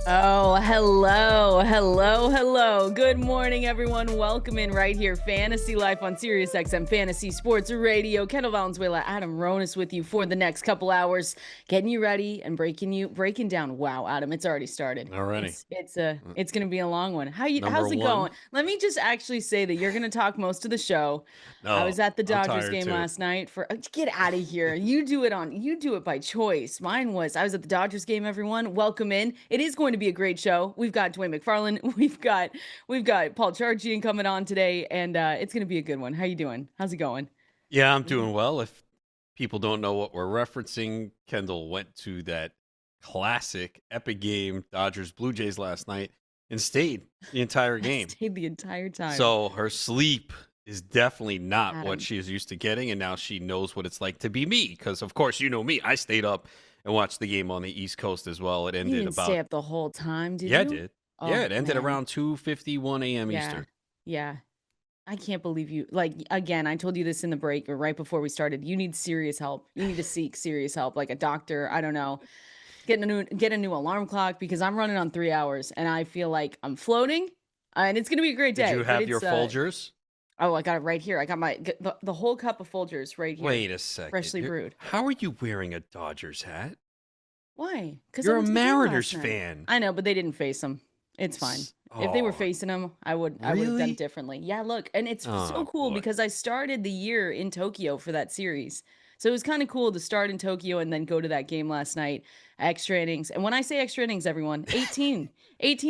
Oh, hello. Good morning, everyone. Welcome in right here. Fantasy Life on Sirius XM Fantasy Sports Radio. Kendall, Valenzuela, Adam Ronis with you for the next couple hours, getting you ready and breaking down. Wow, Adam, it's already started. Already. It's gonna be a long one. How's it one. going? Let me just actually say that you're gonna talk most of the show. I was No, at the I'm Dodgers tired game too. last night for get out of here. You do it by choice. I was at the Dodgers game, everyone. Welcome in. It is going to be a great show. We've got Dwain McFarland. We've got Paul Chargian coming on today, and it's gonna be a good one. How you doing? How's it going? Yeah, I'm doing well. If people don't know what we're referencing, Kendall went to that classic epic game, Dodgers Blue Jays last night, and stayed the entire game. Stayed the entire time. So her sleep is definitely not Adam. what she is used to getting, and now she knows what it's like to be me. Because of course, you know me. I stayed up and watched the game on the East Coast as well. It ended You didn't about stay up the whole time, did yeah, you? it did. Oh, Yeah, it ended man. around 2:51 a.m. Yeah. Eastern. Yeah. I can't believe you. Like, again, I told you this in the break or right before we started. You need serious help. You need to seek serious help, like a doctor. I don't know. Get a new alarm clock because I'm running on 3 hours and I feel like I'm floating. And it's gonna be a great day. Did you but have your it's, Folgers? Oh, I got it right here. I got the whole cup of Folgers right here. Wait a second. Freshly brewed. How are you wearing a Dodgers hat? Why? Because You're a Mariners fan. I know, but they didn't face them. It's fine. If they were facing them, I would have done Really? differently. Yeah, look, and it's Oh, so cool boy. because I started the year in Tokyo for that series. So it was kind of cool to start in Tokyo and then go to that game last night, extra innings. And when I say extra innings, everyone, 18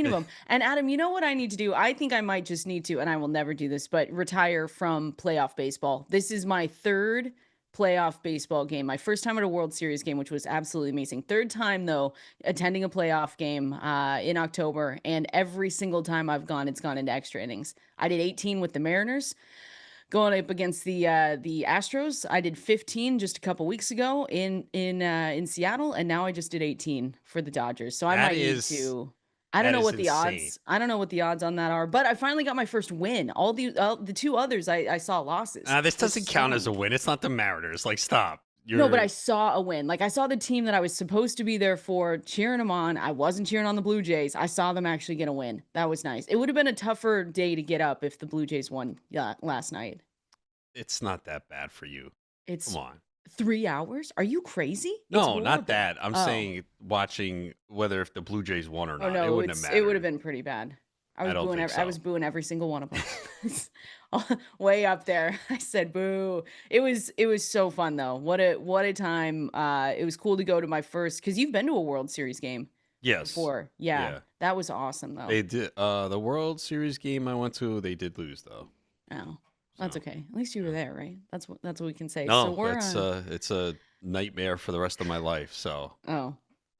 of them. And Adam, you know what I need to do? I think I might just need to, and I will never do this, but retire from playoff baseball. This is my third playoff baseball game. My first time at a World Series game, which was absolutely amazing. Third time, though, attending a playoff game in October. And every single time I've gone, it's gone into extra innings. I did 18 with the Mariners going up against the Astros. I did 15 just a couple weeks ago in Seattle, and now I just did 18 for the Dodgers. So I might need to. I don't know what the odds. I don't know what the odds on that are, but I finally got my first win. All the two others I saw losses. This doesn't count as a win. It's not the Mariners. Like, stop. No, but I saw a win. Like, I saw the team that I was supposed to be there for, cheering them on. I wasn't cheering on the Blue Jays. I saw them actually get a win. That was nice. It would have been a tougher day to get up if the Blue Jays won last night. It's not that bad for you. Come on. 3 hours? Are you crazy? No, not that. I'm saying watching whether if the Blue Jays won or not. Oh, no, it wouldn't have mattered. It would have been pretty bad. I was booing every single one of them. Way up there. I said boo. It was so fun though. What a time. It was cool to go to my first, because you've been to a World Series game before. Yeah. That was awesome though. They did the World Series game I went to, they did lose though. Oh. That's okay. At least you were there, right? That's what we can say. No, so it's a nightmare for the rest of my life. So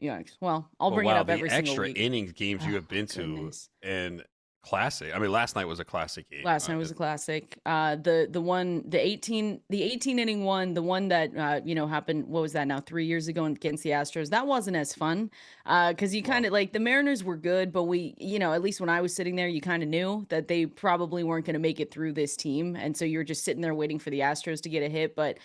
yikes. Well, I'll bring it up every single week. The extra innings games you have been to and classic. I mean, last night was a classic game. Last night was a classic. The 18 inning one, the one that happened. What was that now? 3 years ago against the Astros. That wasn't as fun because you kind of like the Mariners were good, but we, at least when I was sitting there, you kind of knew that they probably weren't going to make it through this team, and so you're just sitting there waiting for the Astros to get a hit, but.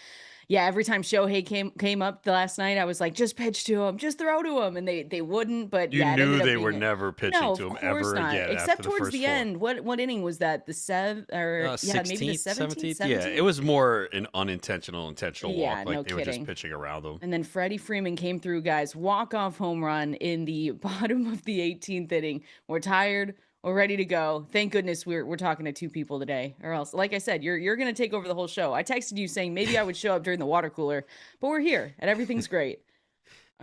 Yeah, every time Shohei came up the last night, I was like, just pitch to him, just throw to him, and they wouldn't. But you knew they were never pitching to him ever again, except towards the end. What inning was that? The 7th or 16th, maybe the 17th? Yeah, it was more an intentional walk. Like no they kidding. were just pitching around them. And then Freddie Freeman came through, guys. Walk-off home run in the bottom of the 18th inning. We're tired. We're ready to go. Thank goodness we're talking to two people today, or else, like I said, you're gonna take over the whole show. I texted you saying maybe I would show up during the water cooler, but we're here and everything's great.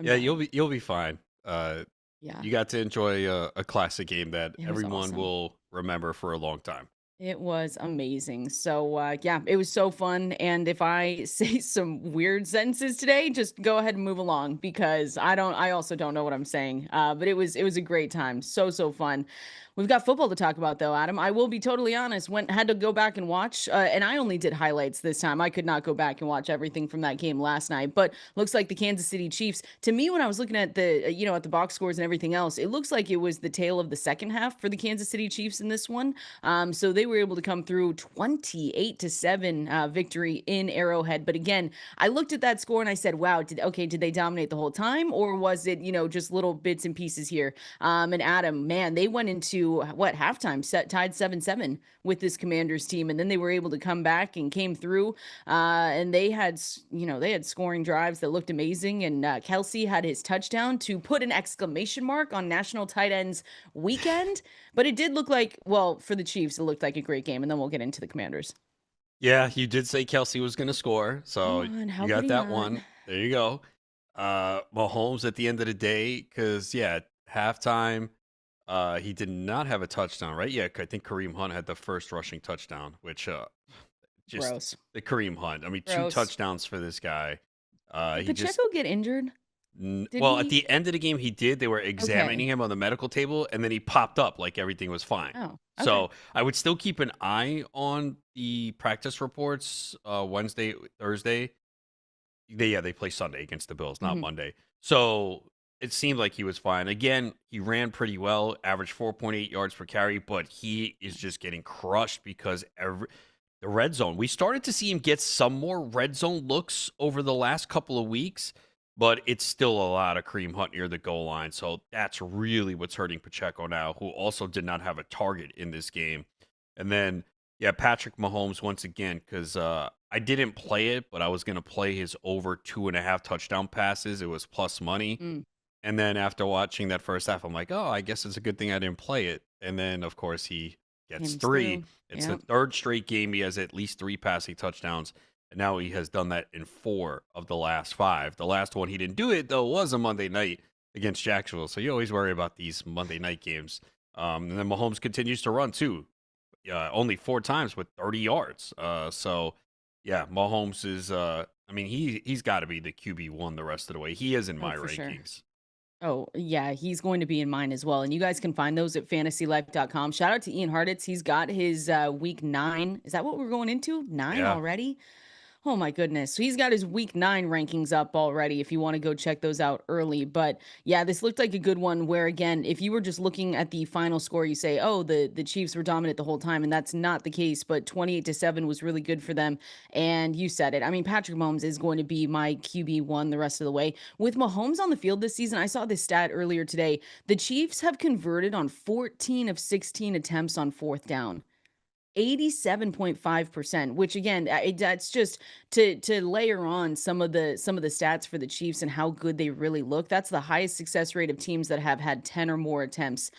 You'll be fine. You got to enjoy a classic game that everyone will remember for a long time. It was amazing. So, it was so fun. And if I say some weird sentences today, just go ahead and move along because I also don't know what I'm saying. But it was a great time. So fun. We've got football to talk about though, Adam. I will be totally honest. Had to go back and watch, and I only did highlights this time. I could not go back and watch everything from that game last night. But looks like the Kansas City Chiefs. To me, when I was looking at the at the box scores and everything else, it looks like it was the tail of the second half for the Kansas City Chiefs in this one. So they were able to come through 28-7 victory in Arrowhead. But again, I looked at that score and I said, wow, did they dominate the whole time? Or was it, just little bits and pieces here? And Adam, man, they went into halftime tied 7-7 with this Commanders team. And then they were able to come back and came through. And they had scoring drives that looked amazing. And Kelsey had his touchdown to put an exclamation mark on National Tight Ends Weekend. But it did look like, well, for the Chiefs, it looked like a great game. And then we'll get into the Commanders. Yeah, you did say Kelsey was going to score, so Come on, how you could got he that not? one. There you go. Mahomes at the end of the day, because halftime, he did not have a touchdown, right? Yeah, I think Kareem Hunt had the first rushing touchdown, which just Gross. the Kareem Hunt. I mean, two Gross. touchdowns for this guy. Did He Pacheco just get injured? Did well, at he? the end of the game, he did. They were examining him on the medical table, and then he popped up like everything was fine. Oh, okay. So I would still keep an eye on the practice reports. Wednesday, Thursday. They play Sunday against the Bills, not Monday. So it seemed like he was fine. Again, he ran pretty well, averaged 4.8 yards per carry, but he is just getting crushed because the red zone. We started to see him get some more red zone looks over the last couple of weeks, but it's still a lot of Kareem Hunt near the goal line. So that's really what's hurting Pacheco now, who also did not have a target in this game. And then, Patrick Mahomes once again, because I didn't play it, but I was going to play his over 2.5 touchdown passes. It was plus money. And then after watching that first half, I'm like, oh, I guess it's a good thing I didn't play it. And then, of course, he gets three. It's the third straight game he has at least 3 passing touchdowns. And now he has done that in 4 of the last 5. The last one he didn't do it, though, was a Monday night against Jacksonville. So you always worry about these Monday night games. And then Mahomes continues to run, too. Only 4 times with 30 yards. Mahomes is, he's got to be the QB1 the rest of the way. He is in my rankings. Sure. Oh, yeah, he's going to be in mine as well. And you guys can find those at fantasylife.com. Shout out to Ian Hartitz. He's got his week 9. Is that what we're going into? 9 already? Oh my goodness. So he's got his week 9 rankings up already if you want to go check those out early. But yeah, this looked like a good one where, again, if you were just looking at the final score, you say, oh, the Chiefs were dominant the whole time. And that's not the case. But 28-7 was really good for them. And you said it. I mean, Patrick Mahomes is going to be my QB1 the rest of the way. With Mahomes on the field this season, I saw this stat earlier today. The Chiefs have converted on 14 of 16 attempts on 4th down. 87.5%, which again, that's just to layer on some of the stats for the Chiefs and how good they really look. That's the highest success rate of teams that have had 10 or more attempts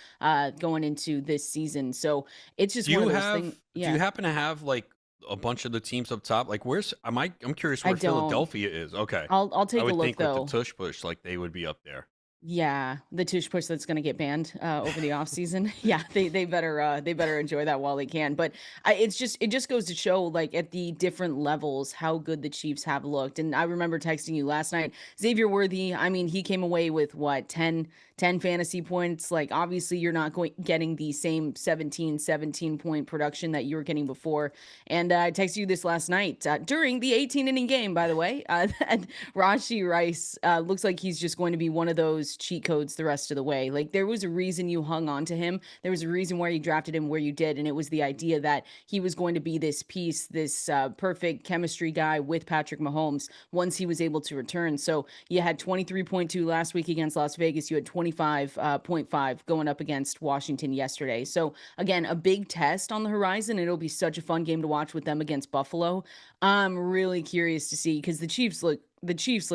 going into this season. So it's just one of those things. Do you happen to have like a bunch of the teams up top? Like I'm curious where Philadelphia is. Okay. I'll take a look, think though. With the tush push, like they would be up there. Yeah, the tush push that's going to get banned over the off season. Yeah, they better enjoy that while they can. But it just goes to show, like, at the different levels how good the Chiefs have looked. And I remember texting you last night, Xavier Worthy. I mean, he came away with what 10 fantasy points. Like, obviously you're not getting the same 17 point production that you were getting before. And I texted you this last night during the 18 inning game, by the way. That Rashee Rice looks like he's just going to be one of those cheat codes the rest of the way. Like, there was a reason you hung on to him. There was a reason why you drafted him where you did. And it was the idea that he was going to be this piece, this perfect chemistry guy with Patrick Mahomes once he was able to return. So you had 23.2 last week against Las Vegas. You had 25.5 going up against Washington yesterday. So again, a big test on the horizon. It'll be such a fun game to watch with them against Buffalo. I'm really curious to see, because the Chiefs look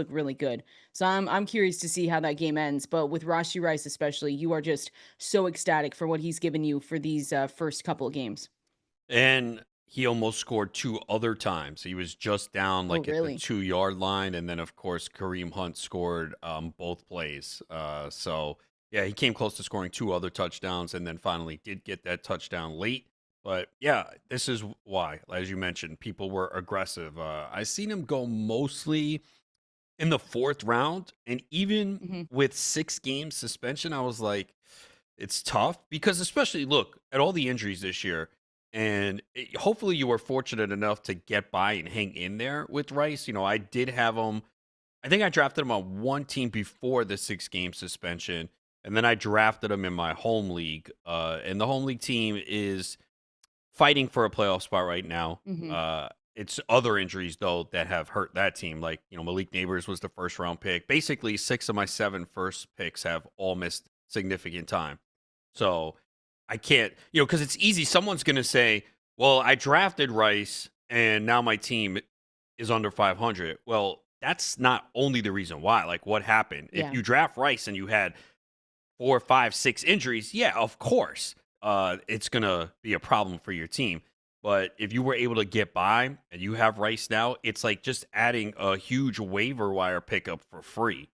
really good. So I'm curious to see how that game ends. But with Rashee Rice especially, you are just so ecstatic for what he's given you for these first couple of games. And he almost scored 2 other times. He was just down at the 2-yard line. And then, of course, Kareem Hunt scored both plays. He came close to scoring 2 other touchdowns and then finally did get that touchdown late. But, this is why, as you mentioned, people were aggressive. I seen him go mostly in the 4th round. And even with 6 games suspension, I was like, it's tough. Because especially, look, at all the injuries this year, and hopefully you were fortunate enough to get by and hang in there with Rice. I did have him. I think I drafted him on one team before the 6-game suspension. And then I drafted him in my home league. And the home league team is fighting for a playoff spot right now. Mhm. It's other injuries though that have hurt that team. Like, Malik Neighbors was the first round pick. Basically, 6 of my 7 first picks have all missed significant time. So I can't, because it's easy. Someone's going to say, well, I drafted Rice and now my team is under 500. Well, that's not only the reason why. Like, what happened? If Yeah. you draft Rice and you had 4, 5, 6 injuries, yeah, of course, it's going to be a problem for your team. But if you were able to get by and you have Rice now, it's like just adding a huge waiver wire pickup for free.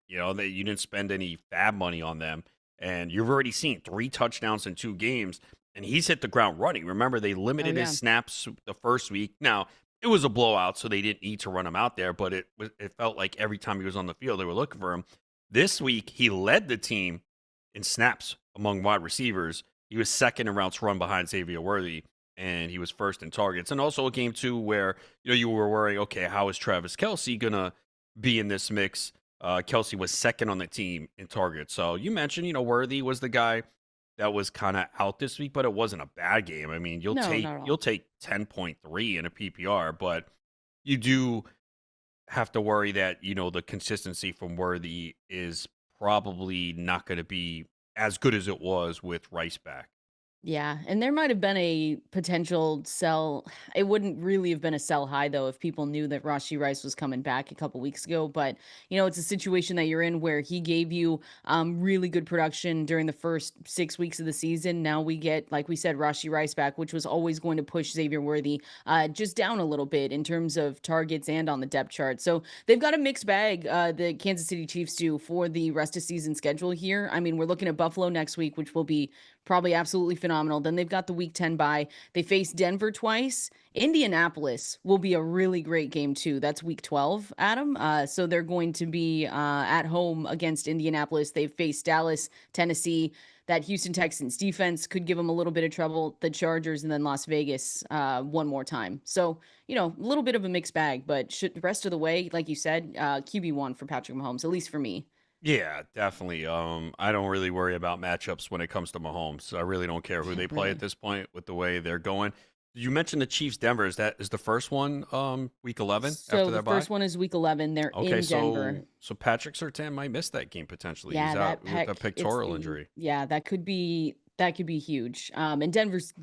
That you didn't spend any fab money on them. And you've already seen 3 touchdowns in 2 games, and he's hit the ground running. Remember, they Oh, limited his yeah. snaps the first week. Now, it was a blowout, so they didn't need to run him out there, but it felt like every time he was on the field, they were looking for him. This week, he led the team in snaps among wide receivers. He was second in routes run behind Xavier Worthy, and he was first in targets. And also a game, too, where you were worrying, okay, how is Travis Kelce going to be in this mix? Kelce was second on the team in targets. So you mentioned, Worthy was the guy that was kind of out this week, but it wasn't a bad game. I mean, you'll No, take not at all. you'll take 10.3 in a PPR, but you do have to worry that, the consistency from Worthy is probably not going to be as good as it was with Rice back. Yeah, and there might have been a potential sell. It wouldn't really have been a sell high though if people knew that Rashi Rice was coming back a couple weeks ago. But it's a situation that you're in where he gave you really good production during the first 6 weeks of the season. Now we get, like we said, Rashi Rice back, which was always going to push Xavier Worthy just down a little bit in terms of targets and on the depth chart. So they've got a mixed bag. The Kansas City Chiefs do for the rest of season schedule here. I mean, we're looking at Buffalo next week, which will be probably absolutely phenomenal. Then they've got the week 10 bye. They face Denver twice. Indianapolis will be a really great game too. That's week 12, Adam. So they're going to be at home against Indianapolis. They've faced Dallas, Tennessee. That Houston Texans defense could give them a little bit of trouble. The Chargers and then Las Vegas one more time. So, a little bit of a mixed bag, but the rest of the way, like you said, QB1 for Patrick Mahomes, at least for me. Yeah, definitely. I don't really worry about matchups when it comes to Mahomes. I really don't care who Yeah, they play at really. this point with the way they're going. You mentioned the Chiefs Denver. Is the first one week 11 after So the that bye? first one is week 11. They're Okay, in Denver. so Patrick Surtain might miss that game potentially. He's Yeah, out that with a peck, it's pectoral the injury. yeah, that could be huge. And Denver's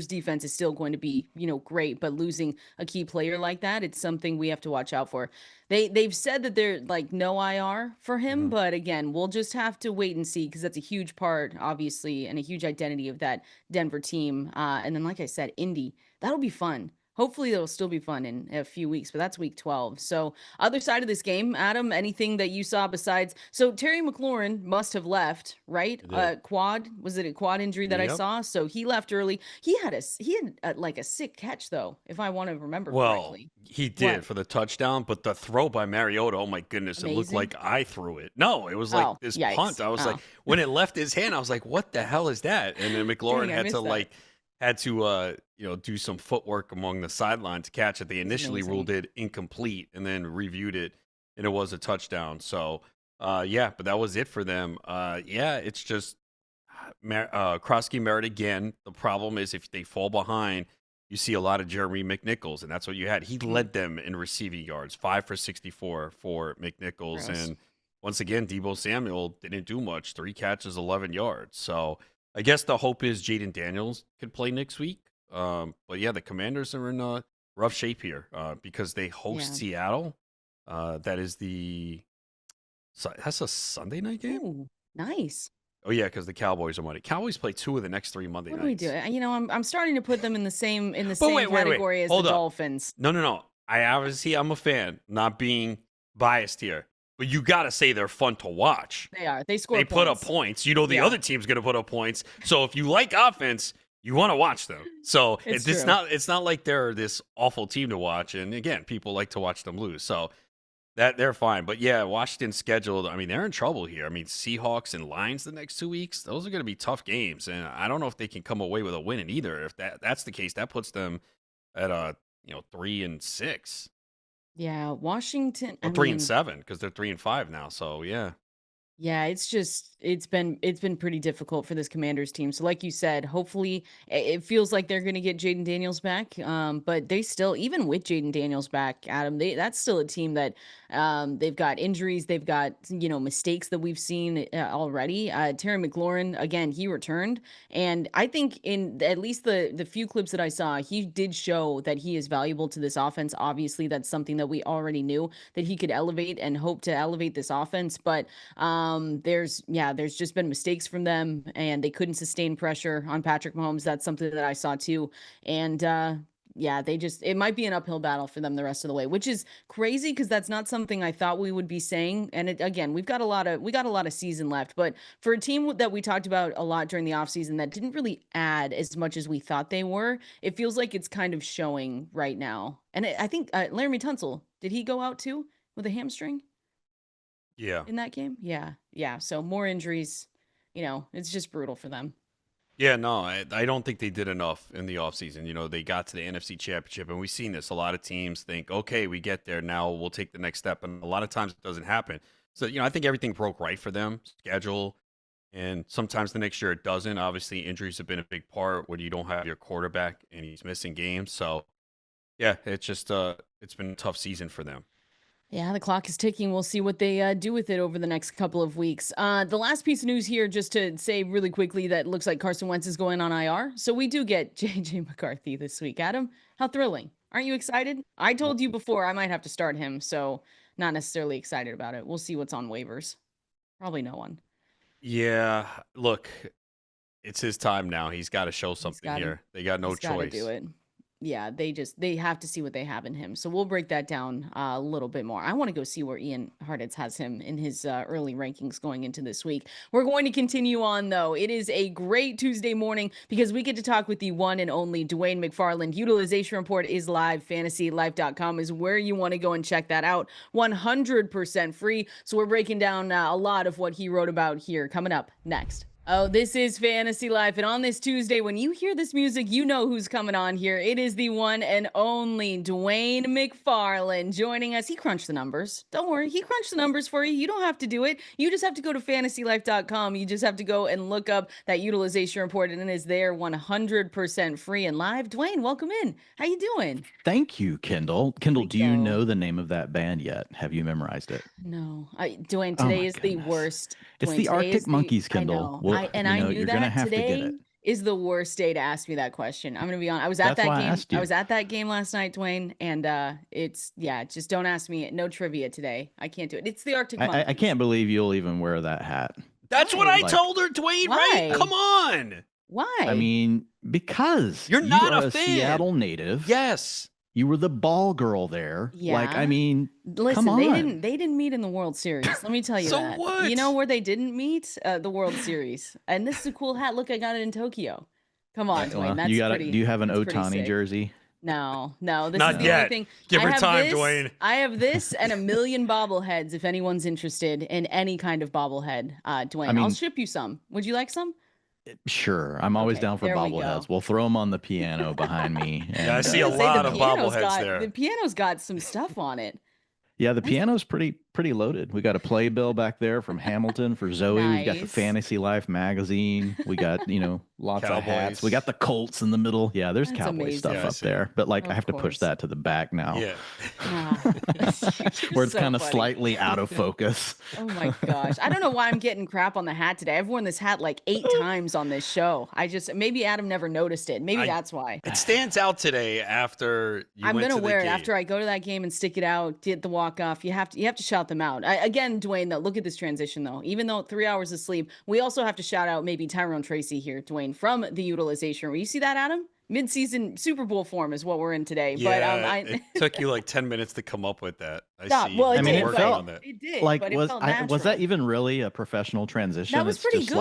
defense is still going to be, great, but losing a key player like that, it's something we have to watch out for. They've said that they're like no IR for him, Mhm. but again, we'll just have to wait and see because that's a huge part, obviously, and a huge identity of that Denver team. And then, like I said, Indy, that'll be fun. Hopefully, it'll still be fun in a few weeks, but that's week 12. So other side of this game, Adam, anything that you saw besides so Terry McLaurin must have left, right? He did. Quad, was it a quad injury that I Yep. saw? So he left early. He had like a sick catch though, if I want to remember Well, correctly. he What? did for the touchdown, but the throw by Mariota, oh my goodness, it looked Amazing. like I threw it. No, it was like Oh, this punt. yikes. I was like, Oh, when it left his hand, I was like, what the hell is that? And then McLaurin dang, I had to missed that. do some footwork among the sideline to catch it. They It was initially ruled amazing. it incomplete and then reviewed it, and it was a touchdown. So yeah, but that was it for them. Yeah, it's just Krosky Merritt again. The problem is if they fall behind, you see a lot of Jeremy McNichols, and that's what you had. He Mm, led them in receiving yards, 5 for 64 for McNichols. gross. And once again, Debo Samuel didn't do much, 3 catches, 11 yards. So I guess the hope is Jaden Daniels could play next week. But yeah, the Commanders are in rough shape here because they host Yeah. Seattle. That is that's a Sunday night game. Ooh, nice. Oh yeah, because the Cowboys are Monday. Cowboys play 2 of the next 3 Monday What do we do? nights. I'm starting to put them in the But same wait. category as the Hold up. Dolphins. No, no, no. I obviously I'm a fan, not being biased here. But you gotta say they're fun to watch. They are. They score They put up points. points. The Yeah, other team's gonna put up points. So if you like offense, you want to watch them. So it's it's true. not like they're this awful team to watch. And again, people like to watch them lose. So that they're fine. But yeah, Washington's scheduled. I mean, they're in trouble here. I mean, Seahawks and Lions the next 2 weeks. Those are going to be tough games, and I don't know if they can come away with a win in either. If that's the case, that puts them at 3-6 Yeah, Washington. or I three and mean, seven because they're 3-5 now. So yeah, Yeah, it's been pretty difficult for this Commanders team. So like you said, hopefully it feels like they're going to get Jaden Daniels back. But they still, even with Jaden Daniels back, Adam, that's still a team that they've got injuries, they've got mistakes that we've seen already. Terry McLaurin again, he returned, and I think in at least the few clips that I saw, he did show that he is valuable to this offense. Obviously, that's something that we already knew that he could elevate and hope to elevate this offense, but there's just been mistakes from them, and they couldn't sustain pressure on Patrick Mahomes. That's something that I saw too. And yeah, it might be an uphill battle for them the rest of the way, which is crazy because that's not something I thought we would be saying. And again, we got a lot of season left, but for a team that we talked about a lot during the offseason that didn't really add as much as we thought they were, it feels like it's kind of showing right now. And I think Laramie Tunsil, did he go out too with a hamstring? Yeah. In that game? Yeah. Yeah. So more injuries, it's just brutal for them. Yeah, no, I don't think they did enough in the offseason. They got to the NFC Championship, and we've seen this. A lot of teams think, okay, we get there, now we'll take the next step. And a lot of times it doesn't happen. So, I think everything broke right for them, schedule, and sometimes the next year it doesn't. Obviously, injuries have been a big part when you don't have your quarterback and he's missing games. So, yeah, it's just it's been a tough season for them. Yeah, the clock is ticking. We'll see what they do with it over the next couple of weeks. The last piece of news here, just to say really quickly, that looks like Carson Wentz is going on IR. So we do get JJ McCarthy this week. Adam, how thrilling. Aren't you excited? I told you before I might have to start him, so not necessarily excited about it. We'll see what's on waivers. Probably no one. Yeah, look, it's his time now. He's got to show something Gotta, here. They got no he's got to choice. do it. Yeah, they have to see what they have in him. So we'll break that down a little bit more. I want to go see where Ian Hartitz has him in his early rankings going into this week. We're going to continue on though. It is a great Tuesday morning because we get to talk with the one and only Dwain McFarland. Utilization report is live. FantasyLife.com is where you want to go and check that out. 100% free. So we're breaking down a lot of what he wrote about here coming up next. Oh, this is Fantasy Life. And on this Tuesday, when you hear this music, you know who's coming on here. It is the one and only Dwain McFarland joining us. He crunched the numbers. Don't worry. He crunched the numbers for you. You don't have to do it. You just have to go to fantasylife.com. You just have to go and look up that utilization report, and it is there 100% free and live. Dwain, welcome in. How you doing? Thank you, Kendall. Kendall, do you know the name of that band yet? Have you memorized it? No. Dwain, today is the worst. It's the Arctic Monkeys, Kendall. I know. I knew you're that gonna have today to get it. is the worst day to ask me that question. I'm gonna be honest. I was at that game. I was at that game last night, Dwain, and just don't ask me. No trivia today. I can't do it. It's the Arctic Monkeys. I can't believe you'll even wear that hat. That's what I told her, Dwain. Right? Come on. Why? I mean, because you're not a fan. Seattle native. Yes. You were the ball girl there. Yeah. I mean, listen, come on. they didn't meet in the World Series. Let me tell you so that. What? You know where they didn't meet? The World Series. And this is a cool hat. Look, I got it in Tokyo. Come on, Dwain. That's pretty. Do you have an Otani jersey? No. This Not is the yet. only thing. Give her time, Dwain. I have this and a million bobbleheads if anyone's interested in any kind of bobblehead. Dwain, I'll ship you some. Would you like some? Sure. I'm always down for bobbleheads. We'll throw them on the piano behind me. And, I see a lot of bobbleheads there. The piano's got some stuff on it. Yeah, the piano's pretty loaded. We got a playbill back there from Hamilton for Zoe. Nice. We got the Fantasy Life magazine. We got, lots of hats. We got the Colts in the middle. Yeah, there's That's cowboy amazing. stuff up there. But I have to push that to the back now. Yeah. Where it's kind of slightly out of focus. Oh my gosh. I don't know why I'm getting crap on the hat today. I've worn this hat like 8 times on this show. Maybe Adam never noticed it. Maybe that's why. It stands out today after I'm going to wear it after I go to that game and stick it out, get the walk off. You have to shout them out. Again, Dwain, though, look at this transition though. Even though 3 hours of sleep, we also have to shout out maybe Tyrone Tracy here, Dwain, from the utilization room. You see that, Adam? Mid-season Super Bowl form is what we're in today. Yeah, it took you like 10 minutes to come up with that. Stop. Well, it did. It did. Was that even really a professional transition? That was pretty good.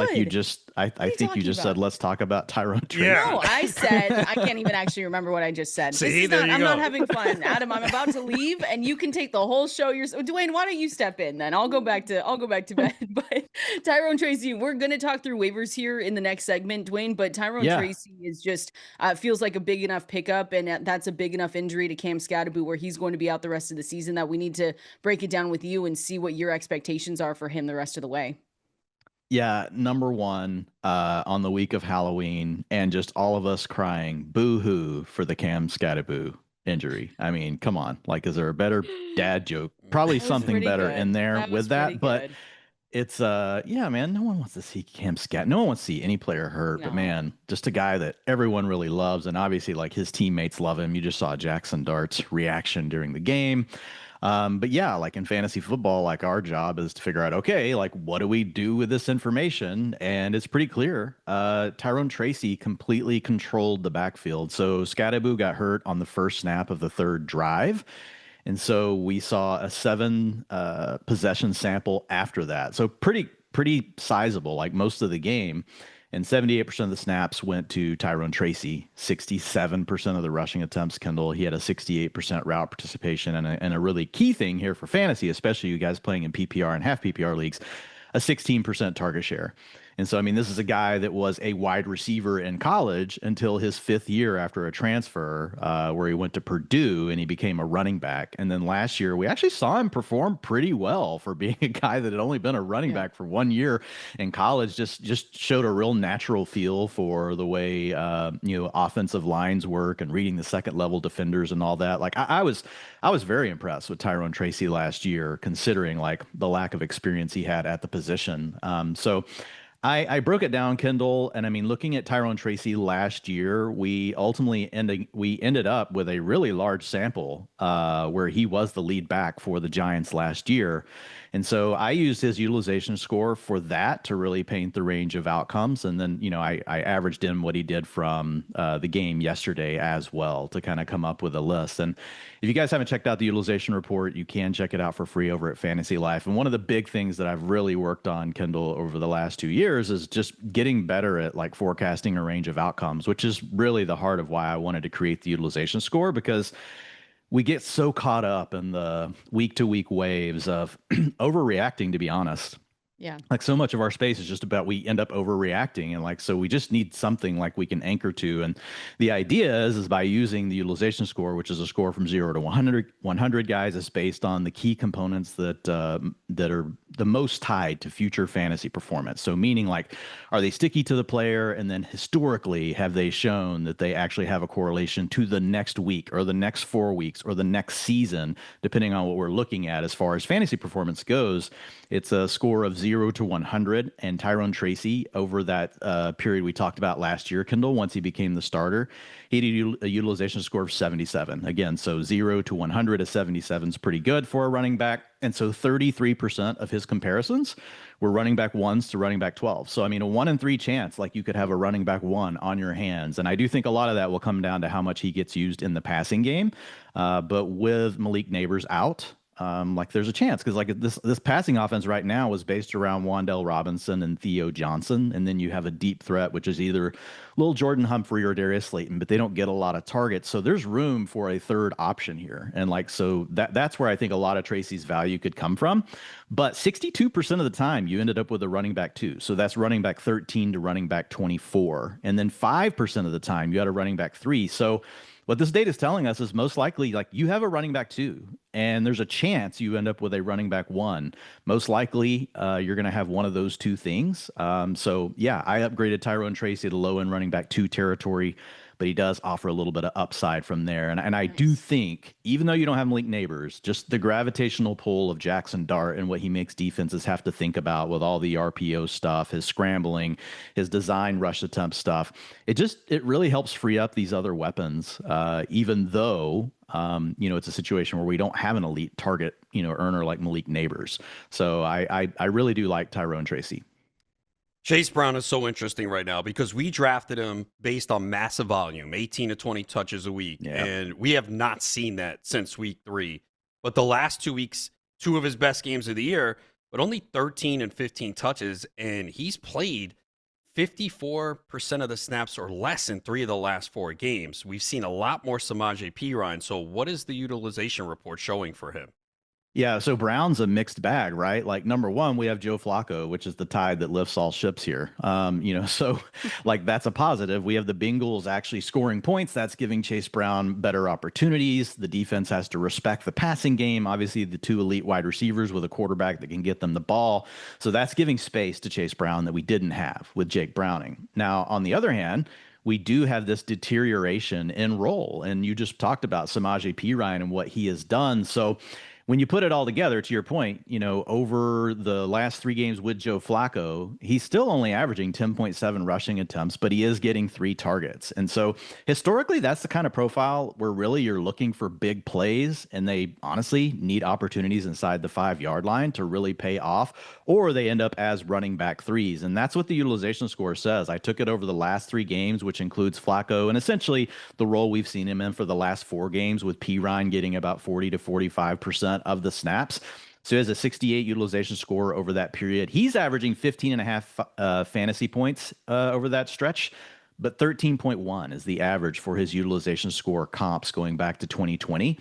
I think you just said, let's talk about Tyrone Tracy. Yeah. No, I said, I can't even actually remember what I just said. I'm not having fun. Adam, I'm about to leave and you can take the whole show. Dwain, why don't you step in then? I'll go back to bed. But Tyrone Tracy, we're going to talk through waivers here in the next segment, Dwain, but Tyrone Tracy is just feels like a big enough pickup, and that's a big enough injury to Cam Scatterboot where he's going to be out the rest of the season that we need need to break it down with you and see what your expectations are for him the rest of the way. Yeah, number one, on the week of Halloween, and just all of us crying boo-hoo for the Cam Scattaboo injury. I mean, come on. Like, is there a better dad joke? Probably something better in there with that, but it's yeah, man, no one wants to see Cam Scat. No one wants to see any player hurt, but man, just a guy that everyone really loves, and obviously like his teammates love him. You just saw Jackson Dart's reaction during the game. But yeah, like in fantasy football, like our job is to figure out, okay, like what do we do with this information? And it's pretty clear. Tyrone Tracy completely controlled the backfield. So Scattaboo got hurt on the first snap of the third drive. And so we saw a 7 possession sample after that. So pretty sizable, like most of the game. And 78% of the snaps went to Tyrone Tracy, 67% of the rushing attempts, Kendall. He had a 68% route participation. And a really key thing here for fantasy, especially you guys playing in PPR and half PPR leagues, a 16% target share. And so, I mean, this is a guy that was a wide receiver in college until his 5th year after a transfer, where he went to Purdue and he became a running back. And then last year, we actually saw him perform pretty well for being a guy that had only been a running back for 1 year in college. Just showed a real natural feel for the way offensive lines work and reading the second level defenders and all that. Like I was very impressed with Tyrone Tracy last year, considering like the lack of experience he had at the position. So I broke it down, Kendall, and I mean, looking at Tyrone Tracy last year, we ultimately ended up with a really large sample where he was the lead back for the Giants last year. And so I used his utilization score for that to really paint the range of outcomes. And then, I averaged in what he did from the game yesterday as well to kind of come up with a list. And if you guys haven't checked out the utilization report, you can check it out for free over at Fantasy Life. And one of the big things that I've really worked on, Kendall, over the last 2 years is just getting better at like forecasting a range of outcomes, which is really the heart of why I wanted to create the utilization score, because we get so caught up in the week to week waves of overreacting, to be honest. Yeah. Like so much of our space is just about we end up overreacting. And like, so we just need something like we can anchor to. And the idea is by using the utilization score, which is a score from 0 to 100 guys, is based on the key components that are the most tied to future fantasy performance. So meaning like, are they sticky to the player? And then historically, have they shown that they actually have a correlation to the next week or the next 4 weeks or the next season, depending on what we're looking at as far as fantasy performance goes. It's a score of 0 to 100, and Tyrone Tracy, over that period we talked about last year, Kendall, once he became the starter, he had a utilization score of 77. Again, so 0 to 100 of 77 is pretty good for a running back. And so 33% of his comparisons were running back 1s to running back 12. So, I mean, a 1 in 3 chance, like you could have a running back 1 on your hands. And I do think a lot of that will come down to how much he gets used in the passing game. But with Malik Neighbors out, like there's a chance, because like this passing offense right now is based around Wan'Dale Robinson and Theo Johnson, and then you have a deep threat, which is either Lil Jordan Humphrey or Darius Slayton, but they don't get a lot of targets, so there's room for a third option here, and like so that's where I think a lot of Tracy's value could come from. But 62% of the time you ended up with a running back 2, so that's running back 13 to running back 24, and then 5% of the time you had a running back 3. So what this data is telling us is most likely like you have a running back 2, and there's a chance you end up with a running back 1. Most likely you're going to have one of those 2 things. So yeah, I upgraded Tyrone Tracy to low end running back 2 territory, but he does offer a little bit of upside from there. And I do think, even though you don't have Malik Neighbors, just the gravitational pull of Jackson Dart and what he makes defenses have to think about with all the RPO stuff, his scrambling, his design rush attempt stuff, it really helps free up these other weapons, even though it's a situation where we don't have an elite target, earner like Malik Neighbors. So I really do like Tyrone Tracy. Chase Brown is so interesting right now because we drafted him based on massive volume, 18 to 20 touches a week. Yeah. And we have not seen that since week 3. But the last 2 weeks, 2 of his best games of the year, but only 13 and 15 touches. And he's played 54% of the snaps or less in 3 of the last 4 games. We've seen a lot more Samaje Perine. So what is the utilization report showing for him? Yeah, so Brown's a mixed bag, right? Like number one, we have Joe Flacco, which is the tide that lifts all ships here. So like that's a positive. We have the Bengals actually scoring points. That's giving Chase Brown better opportunities. The defense has to respect the passing game. Obviously, the two elite wide receivers with a quarterback that can get them the ball. So that's giving space to Chase Brown that we didn't have with Jake Browning. Now, on the other hand, we do have this deterioration in role. And you just talked about Samaje Perine and what he has done. So when you put it all together, to your point, over the last 3 games with Joe Flacco, he's still only averaging 10.7 rushing attempts, but he is getting 3 targets. And so historically, that's the kind of profile where really you're looking for big plays, and they honestly need opportunities inside the 5-yard line to really pay off, or they end up as running back threes. And that's what the utilization score says. I took it over the last 3 games, which includes Flacco, and essentially the role we've seen him in for the last 4 games, with Perine getting about 40 to 45% of the snaps. So he has a 68 utilization score over that period. He's averaging 15 and a half fantasy points over that stretch, but 13.1 is the average for his utilization score comps going back to 2020.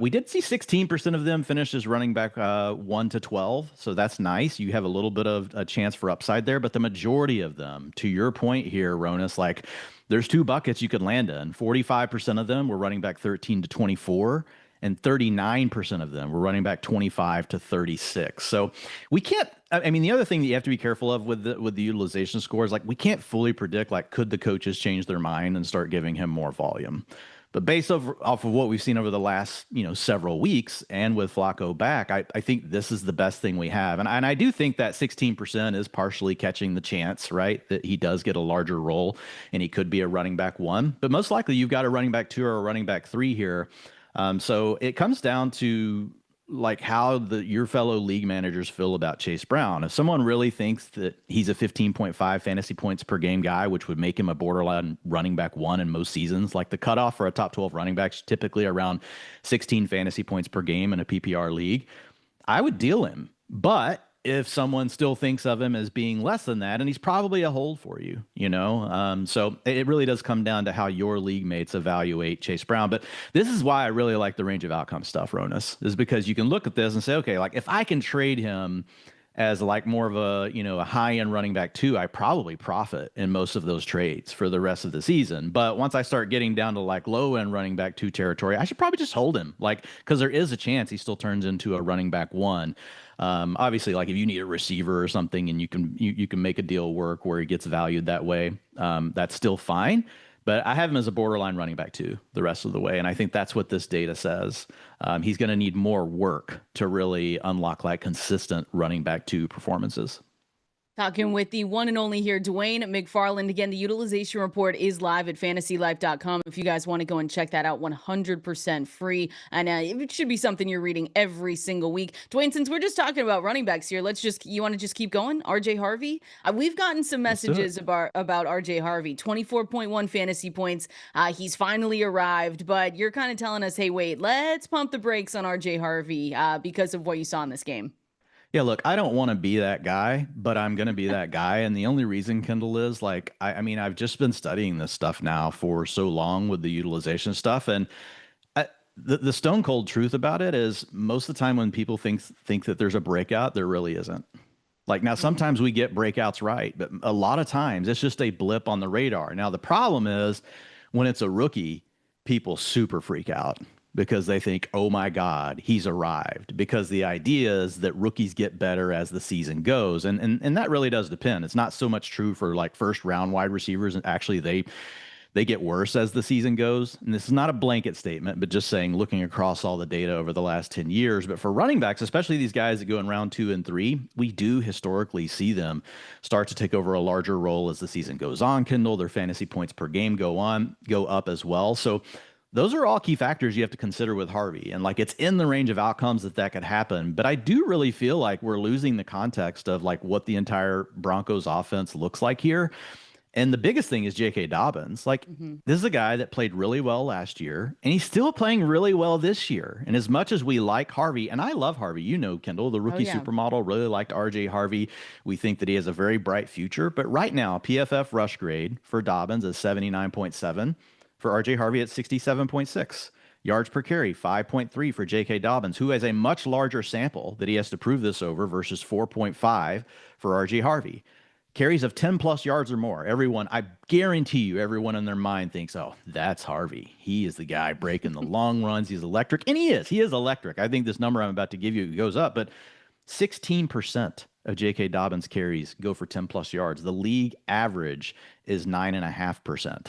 We did see 16% of them finish as running back 1 to 12. So that's nice. You have a little bit of a chance for upside there, but the majority of them, to your point here, Ronis, like there's 2 buckets you could land in. 45% of them were running back 13 to 24. And 39% of them were running back 25 to 36. So we can't, I mean, the other thing that you have to be careful of with the utilization scores, like we can't fully predict, like, could the coaches change their mind and start giving him more volume? But based off of what we've seen over the last, several weeks, and with Flacco back, I think this is the best thing we have. And I do think that 16% is partially catching the chance, right, that he does get a larger role and he could be a running back 1. But most likely you've got a running back 2 or a running back 3 here. So it comes down to like how your fellow league managers feel about Chase Brown. If someone really thinks that he's a 15.5 fantasy points per game guy, which would make him a borderline running back 1 in most seasons, like the cutoff for a top 12 running back is typically around 16 fantasy points per game in a PPR league, I would deal him. But if someone still thinks of him as being less than that, and he's probably a hold for you, so it really does come down to how your league mates evaluate Chase Brown. But this is why I really like the range of outcome stuff, Ronis, is because you can look at this and say, okay, like if I can trade him as like more of a high end running back 2, I probably profit in most of those trades for the rest of the season. But once I start getting down to like low end running back 2 territory, I should probably just hold him, like, because there is a chance he still turns into a running back 1. Obviously, like if you need a receiver or something and you can make a deal work where he gets valued that way, that's still fine. But I have him as a borderline running back 2 the rest of the way. And I think that's what this data says. He's going to need more work to really unlock like consistent running back 2 performances. Talking with the one and only here, Dwain McFarland. Again, the utilization report is live at fantasylife.com. If you guys want to go and check that out, 100% free. And it should be something you're reading every single week. Dwain, since we're just talking about running backs here, you want to just keep going? RJ Harvey? We've gotten some messages about RJ Harvey. 24.1 fantasy points. He's finally arrived, but you're kind of telling us, hey, wait, let's pump the brakes on RJ Harvey because of what you saw in this game. Yeah, look, I don't want to be that guy, but I'm going to be that guy. And the only reason, Kendall, is like, I mean, I've just been studying this stuff now for so long with the utilization stuff. And the stone cold truth about it is most of the time when people think that there's a breakout, there really isn't. Like now, sometimes we get breakouts right, but a lot of times it's just a blip on the radar. Now, the problem is when it's a rookie, people super freak out, because they think, oh my God, he's arrived. Because the idea is that rookies get better as the season goes. And that really does depend. It's not so much true for like first round wide receivers. And actually they get worse as the season goes. And this is not a blanket statement, but just saying, looking across all the data over the last 10 years. But for running backs, especially these guys that go in round 2 and 3, we do historically see them start to take over a larger role as the season goes on. Kendall, their fantasy points per game go up as well. So those are all key factors you have to consider with Harvey. And like, it's in the range of outcomes that could happen. But I do really feel like we're losing the context of like what the entire Broncos offense looks like here. And the biggest thing is J.K. Dobbins. Like, this is a guy that played really well last year, and he's still playing really well this year. And as much as we like Harvey, and I love Harvey, Kendall, the rookie supermodel, really liked R.J. Harvey. We think that he has a very bright future. But right now, PFF rush grade for Dobbins is 79.7. For RJ Harvey, it's 67.6. Yards per carry, 5.3 for J.K. Dobbins, who has a much larger sample that he has to prove this over versus 4.5 for R.J. Harvey. Carries of 10 plus yards or more. Everyone, I guarantee you, everyone in their mind thinks, oh, that's Harvey. He is the guy breaking the long runs. He's electric. And he is. He is electric. I think this number I'm about to give you goes up, but 16% of J.K. Dobbins carries go for 10 plus yards. The league average is 9.5%.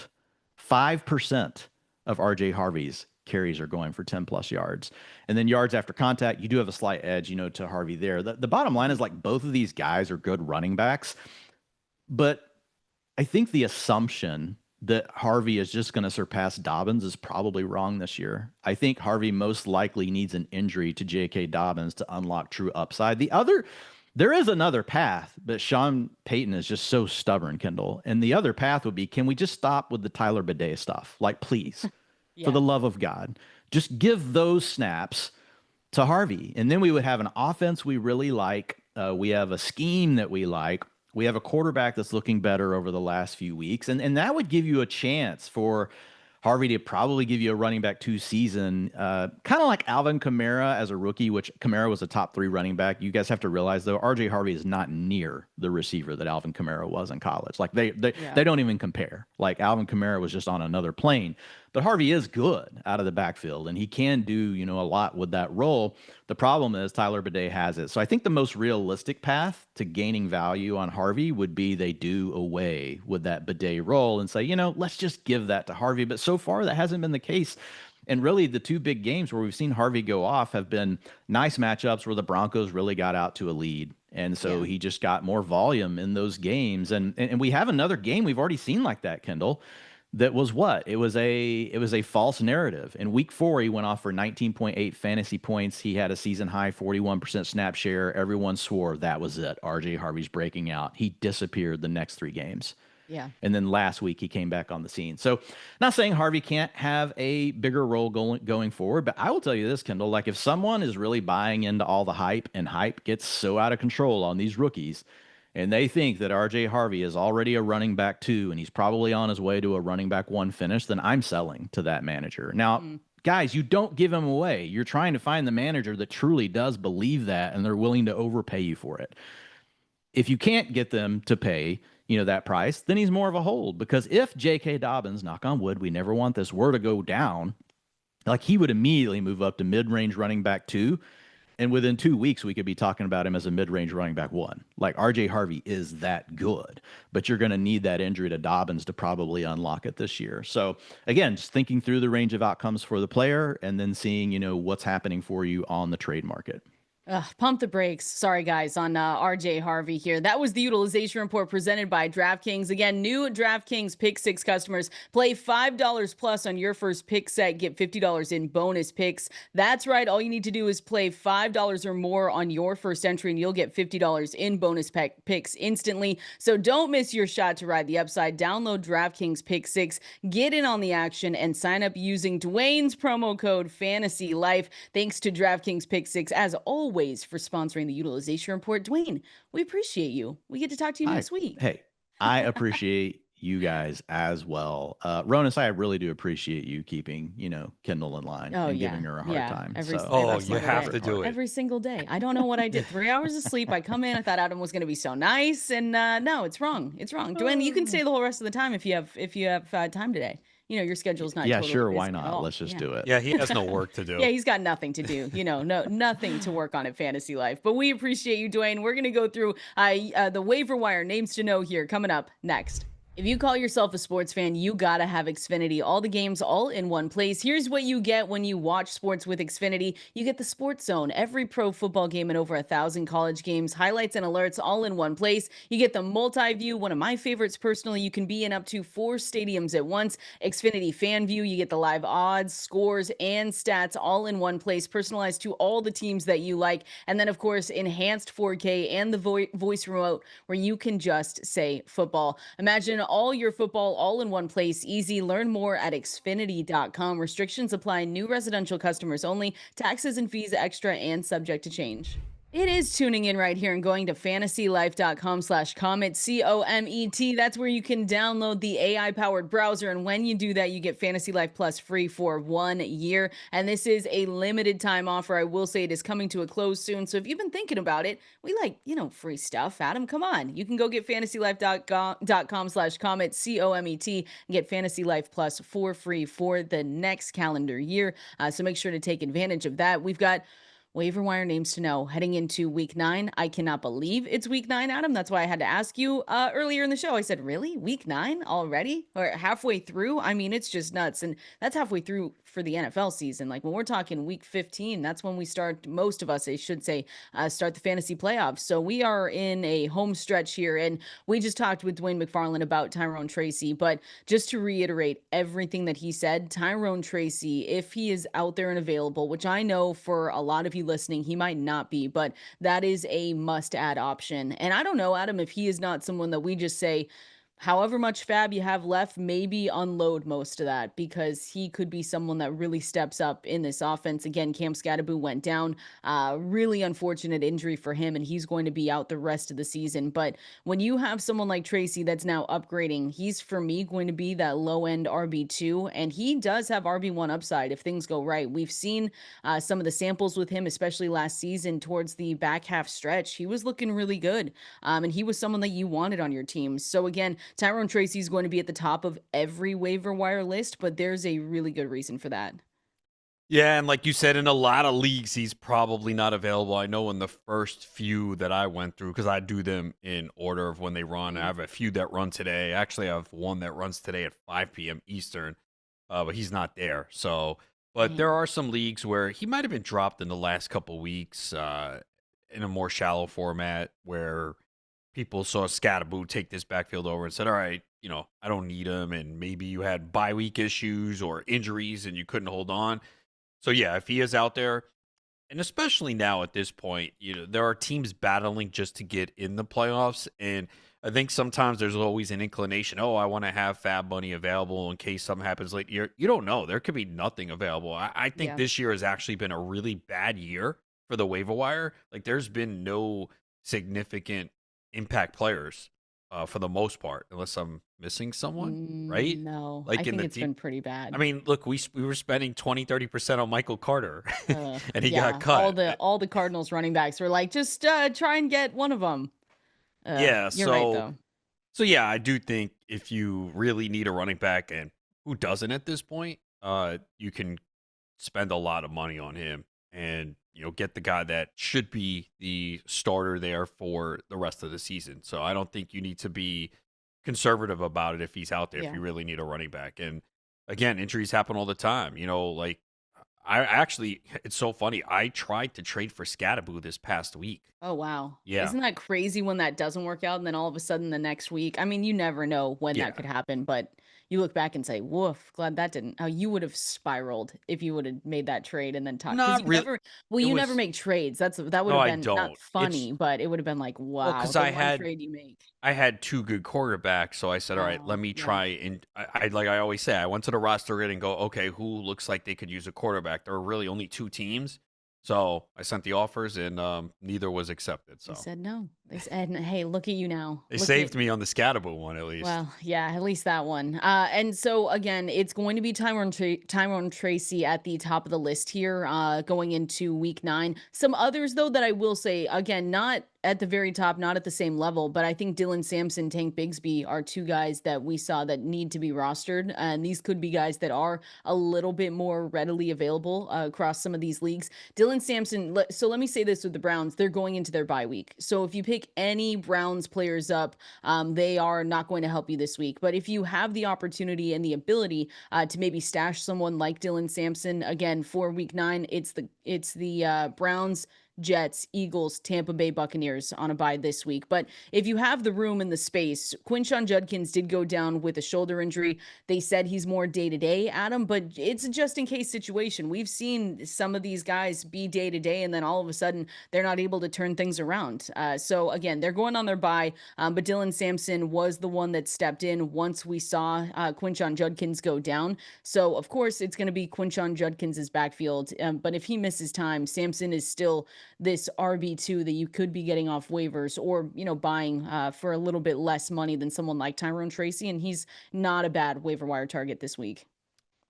5% of R.J. Harvey's carries are going for 10 plus yards. And then yards after contact, you do have a slight edge, to Harvey there. The bottom line is like both of these guys are good running backs. But I think the assumption that Harvey is just going to surpass Dobbins is probably wrong this year. I think Harvey most likely needs an injury to J.K. Dobbins to unlock true upside. There is another path, but Sean Payton is just so stubborn, Kendall. And the other path would be, can we just stop with the Tyler Bidet stuff? Like, please, for the love of God, just give those snaps to Harvey. And then we would have an offense we really like. We have a scheme that we like. We have a quarterback that's looking better over the last few weeks. And that would give you a chance for Harvey to probably give you a running back 2 season, kind of like Alvin Kamara as a rookie, which Kamara was a top 3 running back. You guys have to realize, though, R.J. Harvey is not near the receiver that Alvin Kamara was in college. Like they don't even compare. Like Alvin Kamara was just on another plane. But Harvey is good out of the backfield, and he can do, a lot with that role. The problem is Tyler Bidet has it. So I think the most realistic path to gaining value on Harvey would be they do away with that Bidet role and say, let's just give that to Harvey. But so far, that hasn't been the case. And really, the 2 big games where we've seen Harvey go off have been nice matchups where the Broncos really got out to a lead. And so he just got more volume in those games. And we have another game we've already seen like that, Kendall. That was what? It was a false narrative. In week 4, he went off for 19.8 fantasy points. He had a season high 41% snap share. Everyone swore that was it. RJ Harvey's breaking out. He disappeared the next 3 games. Yeah. And then last week he came back on the scene. So not saying Harvey can't have a bigger role going forward, but I will tell you this, Kendall, like if someone is really buying into all the hype and hype gets so out of control on these rookies, and they think that R.J. Harvey is already a running back 2 and he's probably on his way to a running back 1 finish, then I'm selling to that manager. Now, guys, you don't give him away. You're trying to find the manager that truly does believe that and they're willing to overpay you for it. If you can't get them to pay, that price, then he's more of a hold. Because if J.K. Dobbins, knock on wood, we never want this, were to go down, like he would immediately move up to mid-range running back 2. And within 2 weeks, we could be talking about him as a mid-range running back 1. Like R.J. Harvey is that good, but you're going to need that injury to Dobbins to probably unlock it this year. So again, just thinking through the range of outcomes for the player and then seeing, what's happening for you on the trade market. Pump the brakes. Sorry, guys, on RJ Harvey here. That was the utilization report presented by DraftKings. Again, new DraftKings Pick 6 customers play $5 plus on your first pick set. Get $50 in bonus picks. That's right. All you need to do is play $5 or more on your first entry, and you'll get $50 in bonus picks instantly. So don't miss your shot to ride the upside. Download DraftKings Pick 6, get in on the action, and sign up using Dwayne's promo code FANTASYLIFE. Thanks to DraftKings Pick 6, as always, for sponsoring the utilization report. Dwayne, we appreciate you. We get to talk to you next week. Hey, I appreciate you guys as well. Ronis, I really do appreciate you keeping, Kendall in line and giving her a hard time. You have to do it every single day. I don't know what I did. 3 hours of sleep. I come in, I thought Adam was going to be so nice. And no, it's wrong. It's wrong. Dwayne, you can stay the whole rest of the time if you have time today. Your schedule's not totally sure, busy why not? at all. Let's just do it. Yeah, he has no work to do. Yeah, he's got nothing to do. Nothing to work on at Fantasy Life. But we appreciate you, Dwayne. We're going to go through the waiver wire names to know here coming up next. If you call yourself a sports fan, you gotta have Xfinity. All the games all in one place. Here's what you get when you watch sports with Xfinity. You get the Sports Zone, every pro football game and over 1,000 college games, highlights and alerts all in one place. You get the multi-view, one of my favorites personally. You can be in up to 4 stadiums at once. Xfinity Fan View, you get the live odds, scores, and stats all in one place, personalized to all the teams that you like. And then, of course, enhanced 4K and the voice remote where you can just say football. Imagine all your football all in one place. Easy. Learn more at xfinity.com. Restrictions apply. New residential customers only. Taxes and fees extra and subject to change. It is tuning in right here and going to fantasylife.com/comet, COMET. That's where you can download the AI powered browser. And when you do that, you get Fantasy Life Plus free for 1 year. And this is a limited time offer. I will say it is coming to a close soon. So if you've been thinking about it, we like, free stuff. Adam, come on. You can go get fantasylife.com/comet, COMET, and get Fantasy Life Plus for free for the next calendar year. So make sure to take advantage of that. We've got waiver wire names to know heading into week 9. I cannot believe it's week 9, Adam. That's why I had to ask you earlier in the show. I said, really? Week 9 already? Or halfway through? I mean, it's just nuts. And that's halfway through for the NFL season. Like when we're talking week 15, that's when we start, most of us, I should say, start the fantasy playoffs. So we are in a home stretch here. And we just talked with Dwain McFarland about Tyrone Tracy. But just to reiterate everything that he said, Tyrone Tracy, if he is out there and available, which I know for a lot of you listening, he might not be, but that is a must add option. And I don't know, Adam, if he is not someone that we just say, however much fab you have left, maybe unload most of that, because he could be someone that really steps up in this offense. Again, Cam Scatterbo went down, really unfortunate injury for him, and he's going to be out the rest of the season. But when you have someone like Tracy that's now upgrading, he's for me going to be that low end RB2, and he does have RB1 upside if things go right. We've seen some of the samples with him, especially last season towards the back half stretch. He was looking really good, and he was someone that you wanted on your team. So again, Tyrone Tracy is going to be at the top of every waiver wire list, but there's a really good reason for that. Yeah, and like you said, in a lot of leagues, he's probably not available. I know in the first few that I went through, because I do them in order of when they run. I have a few that run today. Actually, I have one that runs today at 5 p.m. Eastern, but he's not there. So, but there are some leagues where he might have been dropped in the last couple weeks in a more shallow format where people saw Scatterbo take this backfield over and said, all right, I don't need him. And maybe you had bye week issues or injuries and you couldn't hold on. So, yeah, if he is out there, and especially now at this point, there are teams battling just to get in the playoffs. And I think sometimes there's always an inclination, I want to have fab money available in case something happens late year. You don't know. There could be nothing available. I think this year has actually been a really bad year for the waiver wire. Like, there's been no significant impact players for the most part, unless I'm missing someone, right? No, Like I in think the it's been pretty bad. I mean, look, we were spending 20-30% on Michael Carter, and he yeah, got cut. all the Cardinals running backs were like, just try and get one of them. Yeah, You're right though. so yeah, I do think if you really need a running back, and who doesn't at this point, you can spend a lot of money on him and get the guy that should be the starter there for the rest of the season. So I don't think you need to be conservative about it if he's out there, if you really need a running back. And again, injuries happen all the time. Like I actually, it's so funny. I tried to trade for Scatterbo this past week. Oh, wow. Yeah. Isn't that crazy when that doesn't work out and then all of a sudden the next week? I mean, you never know when Yeah. that could happen, but you look back and say, woof, glad that didn't. Oh, you would have spiraled if you would have made that trade and then talked. Because Not really. you never make trades. That would No, have I been not don't. funny, but it would have been like, Well, wow, because the one trade you make. I had two good quarterbacks, so I said, all right, let me yeah. try. And I like I always say, I went to the roster grid and go, okay, who looks like they could use a quarterback? There were really only two teams. So I sent the offers, and neither was accepted. So They said no. They said, hey, look at you now. they Look saved at- me on the Scatterbo one, at least. Well, yeah, at least that one. And so again, it's going to be Tyrone Tracy at the top of the list here, going into week 9. Some others though that I will say, again, not at the very top, not at the same level, but I think Dylan Sampson, Tank Bigsby are two guys that we saw that need to be rostered. And these could be guys that are a little bit more readily available across some of these leagues. Dylan Sampson, so let me say this with the Browns, they're going into their bye week. So if you pick any Browns players up, they are not going to help you this week. But if you have the opportunity and the ability to maybe stash someone like Dylan Sampson, again, for week 9, it's the Browns, Jets, Eagles, Tampa Bay Buccaneers on a bye this week. But if you have the room and the space, Quinshon Judkins did go down with a shoulder injury. They said he's more day-to-day, Adam, but it's a just-in-case situation. We've seen some of these guys be day-to-day, and then all of a sudden, they're not able to turn things around. So, again, they're going on their bye, but Dylan Sampson was the one that stepped in once we saw Quinshon Judkins go down. So, of course, it's going to be Quinshon Judkins' backfield, but if he misses time, Sampson is still this RB2 that you could be getting off waivers or, buying for a little bit less money than someone like Tyrone Tracy. And he's not a bad waiver wire target this week.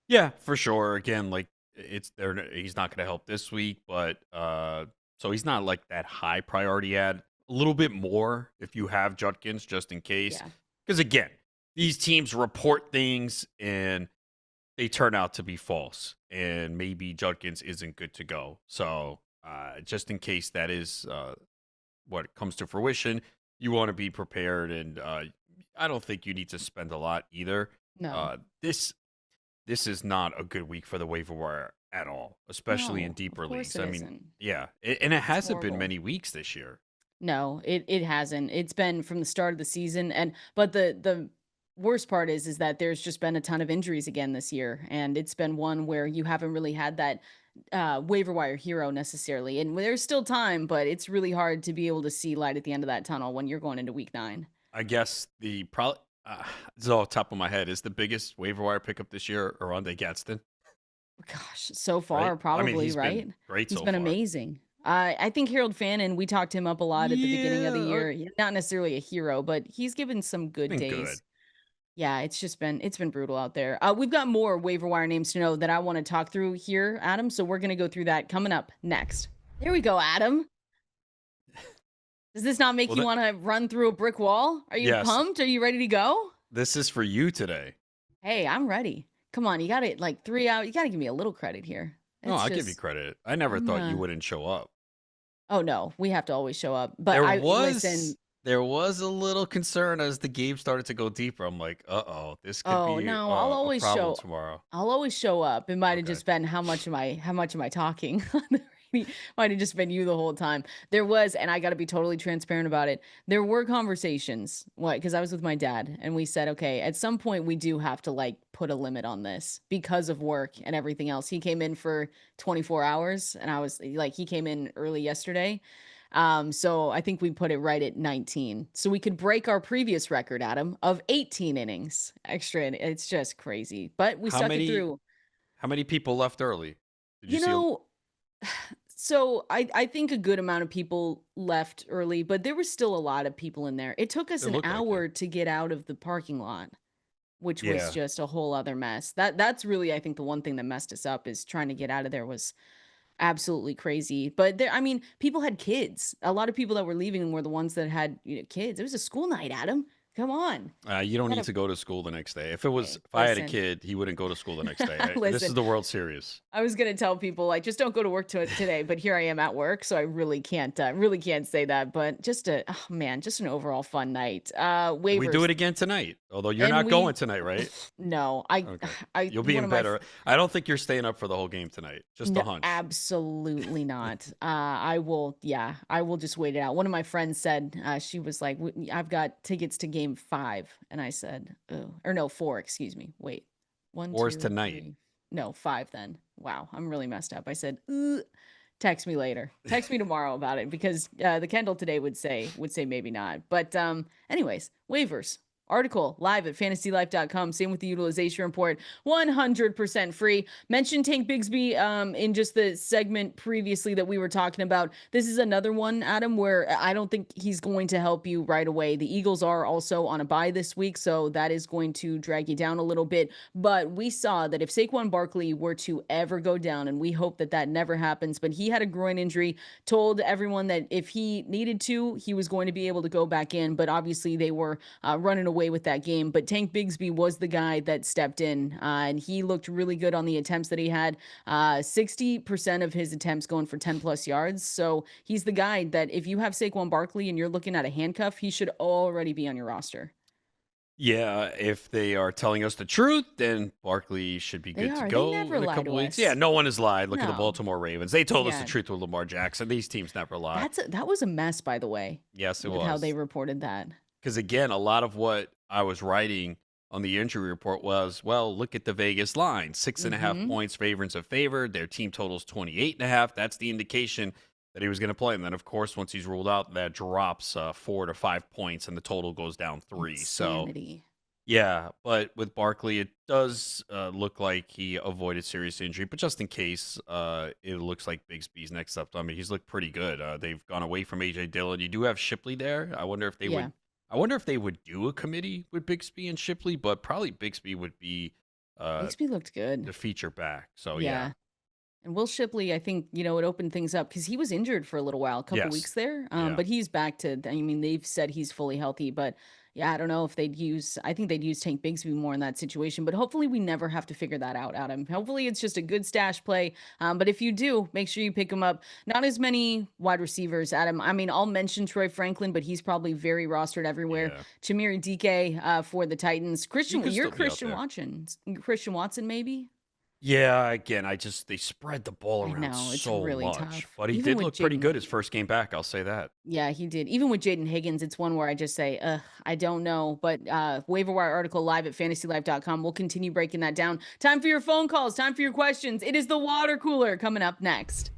Yeah, for sure. Again, like it's there. He's not going to help this week, but so he's not like that high priority ad. A little bit more if you have Judkins, just in case. Because again, these teams report things and they turn out to be false, and maybe Judkins isn't good to go. So just in case that is what comes to fruition, you want to be prepared. And I don't think you need to spend a lot either. No. This is not a good week for the waiver wire at all, especially in deeper leagues. I mean, isn't. yeah, and it hasn't been many weeks this year. No, it hasn't. It's been from the start of the season, but the worst part is that there's just been a ton of injuries again this year, and it's been one where you haven't really had that waiver wire hero necessarily. And there's still time, but it's really hard to be able to see light at the end of that tunnel when you're going into week 9. I guess the probably this is off the top of my head, is the biggest waiver wire pickup this year Oronde Gadsden? Gosh, so far, Right? probably, I mean, he's right? been great He's so been far. amazing. I think Harold Fannin, we talked him up a lot at the beginning of the year. Not necessarily a hero, but he's given some good days. Good. Yeah, it's been brutal out there. We've got more waiver wire names to know that I want to talk through here, Adam. So we're gonna go through that coming up next. There we go, Adam. Does this not make you want to run through a brick wall? Are you pumped? Are you ready to go? This is for you today. Hey, I'm ready. Come on, you got it like 3 hours. You got to give me a little credit here. No, I'll give you credit. I never thought you wouldn't show up. Oh no, we have to always show up. But listen. There was a little concern as the game started to go deeper. I'm like, this could be I'll always a problem tomorrow. I'll always show up. It might have just been how much am I talking? Might have just been you the whole time. There was, and I got to be totally transparent about it. There were conversations, because I was with my dad, and we said, okay, at some point we do have to like put a limit on this because of work and everything else. He came in for 24 hours, and I was like, he came in early yesterday. So I think we put it right at 19. So we could break our previous record, Adam, of 18 innings extra. It's just crazy. But we stuck it through. How many people left early? Did you see so I think a good amount of people left early, but there was still a lot of people in there. It took us an hour to get out of the parking lot, which was just a whole other mess. That's really, I think, the one thing that messed us up is trying to get out of there was absolutely crazy. But people had kids. A lot of people that were leaving were the ones that had kids. It was a school night, Adam. Come on. You don't need to go to school the next day. If I had a kid, he wouldn't go to school the next day. This is the World Series. I was going to tell people, like, just don't go to work today, but here I am at work, so I really can't say that. But just an overall fun night. Waivers. We do it again tonight, although you're not going tonight, right? No, You'll be in better. I don't think you're staying up for the whole game tonight. Just a hunch. Absolutely not. I will just wait it out. One of my friends said, she was like, I've got tickets to game 5. And I said, 4, excuse me. Wait, 1, 4's 2, tonight. 3. No, 5 then. Wow, I'm really messed up. I said, text me later. Text me tomorrow about it, because the Kendall today would say maybe not. But anyways, waivers. Article live at fantasylife.com. Same with the utilization report. 100% free. Mentioned Tank Bigsby in just the segment previously that we were talking about. This is another one, Adam, where I don't think he's going to help you right away. The Eagles are also on a bye this week, so that is going to drag you down a little bit. But we saw that if Saquon Barkley were to ever go down, and we hope that never happens, but he had a groin injury, told everyone that if he needed to, he was going to be able to go back in. But obviously they were running away with that game. But Tank Bigsby was the guy that stepped in, and he looked really good on the attempts that he had. 60% of his attempts going for 10 plus yards. So he's the guy that if you have Saquon Barkley and you're looking at a handcuff, he should already be on your roster. Yeah, if they are telling us the truth, then Barkley should be good to go in a couple weeks. Yeah, no one has lied. Look at the Baltimore Ravens. They told us the truth with Lamar Jackson. These teams never lie. That was a mess, by the way. Yes, it was. How they reported that. Because again, a lot of what I was writing on the injury report was, well, look at the Vegas line. 6.5 points, favorites are favored. Their team totals 28.5. That's the indication that he was going to play. And then, of course, once he's ruled out, that drops 4 to 5 points, and the total goes down 3. Insanity. Yeah, but with Barkley, it does look like he avoided serious injury. But just in case, it looks like Bigsby's next up. I mean, he's looked pretty good. They've gone away from AJ Dillon. You do have Shipley there. I wonder if they Yeah. would. I wonder if they would do a committee with Bigsby and Shipley, but probably Bigsby would be Bigsby looked good. the feature back. So yeah, Yeah. And Will Shipley, I think, it opened things up because he was injured for a little while, a couple yes, weeks there. yeah. But he's back to, I mean, they've said he's fully healthy. But yeah, I don't know if I think they'd use Tank Bigsby more in that situation. But hopefully we never have to figure that out, Adam. Hopefully it's just a good stash play. But if you do, make sure you pick him up. Not as many wide receivers, Adam. I mean, I'll mention Troy Franklin, but he's probably very rostered everywhere. Yeah. Chimere Dike for the Titans. He could You're still be out Christian there. Watson. Christian Watson, maybe? Yeah, again, they spread the ball I around know, it's so really much. tough. But he Even did with look pretty good Jaden his first game back, I'll say that. Yeah, he did. Even with Jaden Higgins, it's one where I just say, I don't know. But waiver wire article live at fantasylife.com. We'll continue breaking that down. Time for your phone calls, time for your questions. It is the water cooler coming up next.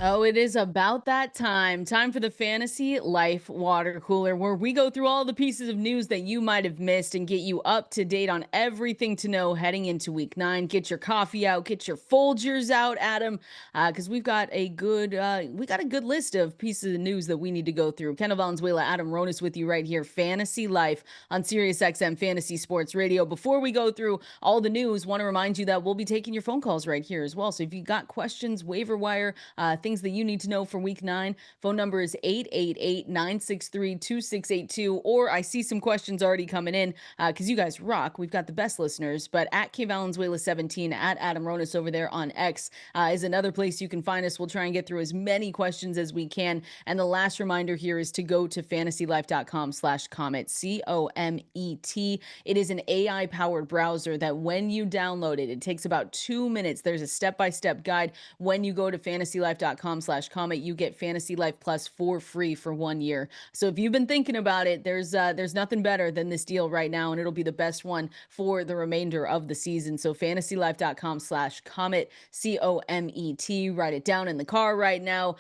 Oh, it is about that time. Time for the Fantasy Life Water Cooler, where we go through all the pieces of news that you might have missed and get you up to date on everything to know heading into week 9. Get your coffee out, get your Folgers out, Adam, because we've got a good list of pieces of news that we need to go through. Kendall Valenzuela, Adam Ronis with you right here, Fantasy Life on Sirius XM Fantasy Sports Radio. Before we go through all the news, want to remind you that we'll be taking your phone calls right here as well. So if you got questions, waiver wire, things that you need to know for week 9, phone number is 888-963-2682. Or I see some questions already coming in because you guys rock. We've got the best listeners, but at KValenzuela17, at Adam Ronis over there on X is another place you can find us. We'll try and get through as many questions as we can. And the last reminder here is to go to fantasylife.com/comet, COMET. It is an AI powered browser that when you download it, it takes about 2 minutes. There's a step-by-step guide. When you go to fantasylife.com/comet, you get Fantasy Life Plus for free for 1 year. So if you've been thinking about it, there's nothing better than this deal right now, and it'll be the best one for the remainder of the season. So fantasylife.com/comet, COMET. Write it down in the car right now.